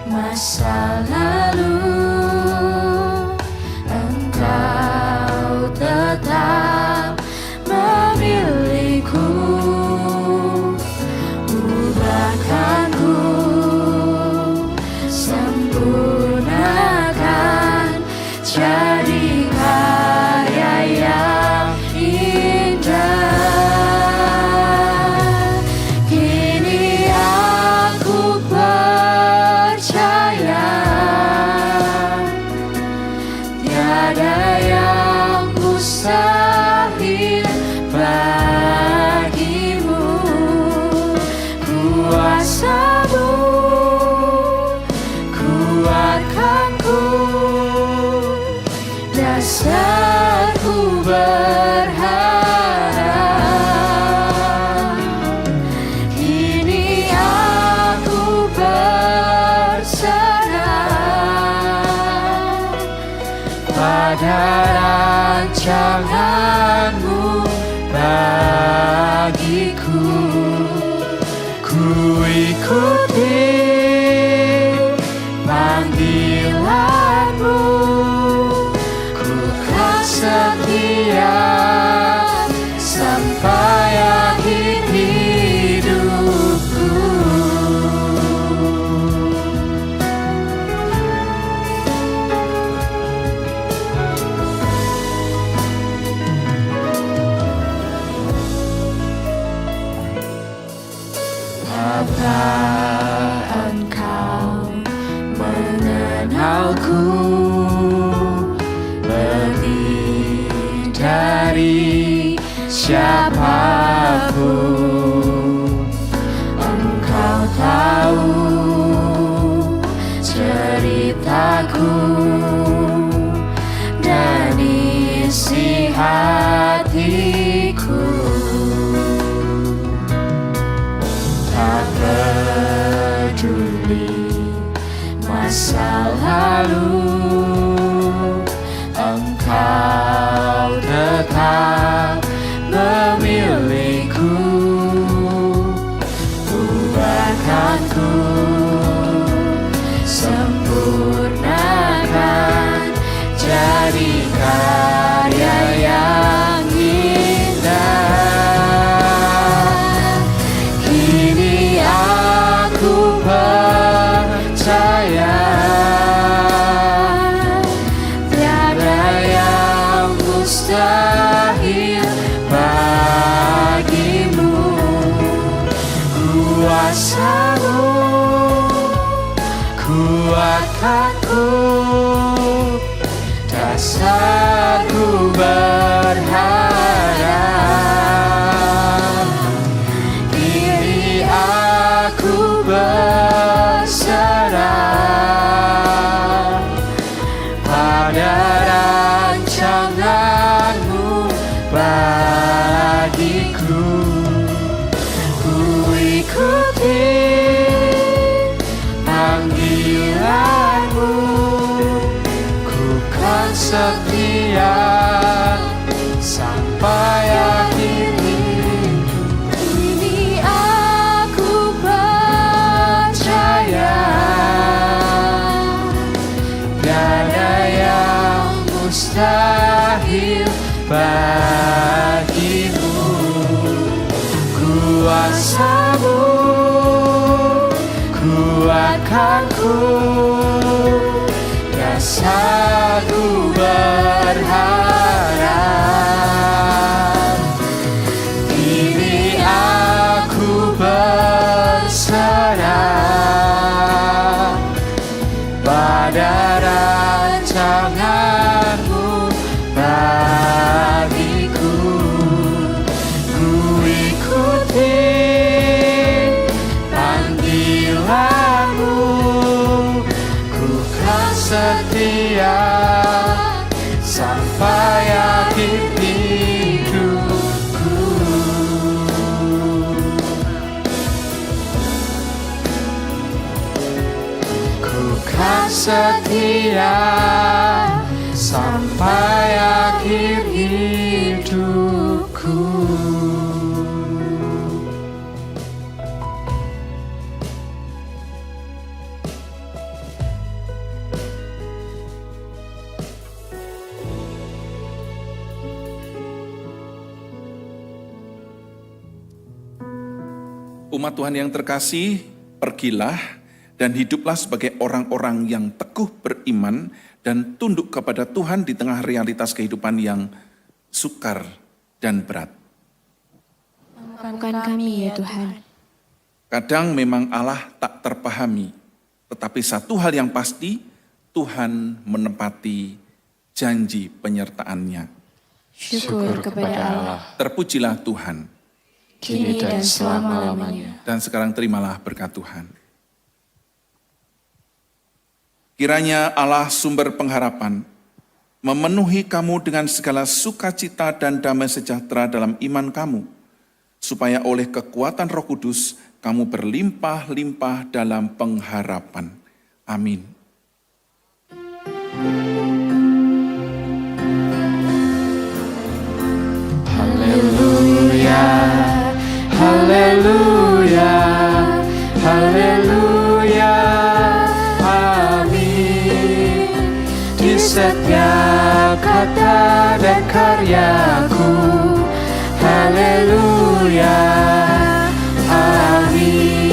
Masa lalu Engkau tetap memilihku, ubahkanku, sempurnakan jadi karya yang indah. Kini aku percaya tiada yang mustahil bagimu. Kuasa-Mu kuatkanku, dasarku berharap. Kini aku berserah pada rancangan-Mu bagiku. Ku ikuti panggilan-Mu, ku kan setia sampai akhir hidupku. Bapa, Engkau mengenalku lebih dari siapapun. Engkau tahu ceritaku dan isi hatiku. Tak peduli masa lalu, Engkau tetap memilihku, ubahkanku, sempurnakan jadi karya yang indah. Kini aku percaya tiada yang mustahil bagimu. Kuasa-Mu kuatkanku, dasarku berharap. Kini aku berserah pada rancangan-Mu bagiku. Ku ikuti panggilan-Mu, ku kan setia sampai akhir hidup. Kini aku percaya tiada yang mustahil bagimu. Kuasa-Mu kuatkanku, dasarku berharap. pada rancangan-Mu bagiku. Ku ikuti panggilan-Mu, ku kan setia sampai akhir hidupku. Ku kan setia sampai akhir hidupku. Umat Tuhan yang terkasih, pergilah dan hiduplah sebagai orang-orang yang teguh beriman dan tunduk kepada Tuhan di tengah realitas kehidupan yang sukar dan berat. Mampukan kami ya Tuhan. Kadang memang Allah tak terpahami, tetapi satu hal yang pasti, Tuhan menepati janji penyertaan-Nya. Syukur kepada Allah. Terpujilah Tuhan. Kini dan selama-lamanya. Dan sekarang terimalah berkat Tuhan. Kiranya Allah sumber pengharapan memenuhi kamu dengan segala sukacita dan damai sejahtera dalam iman kamu, supaya oleh kekuatan Roh Kudus kamu berlimpah-limpah dalam pengharapan. Amin. Haleluya, haleluya, haleluya, amin. Di setiap kata dan karyaku, haleluya, amin.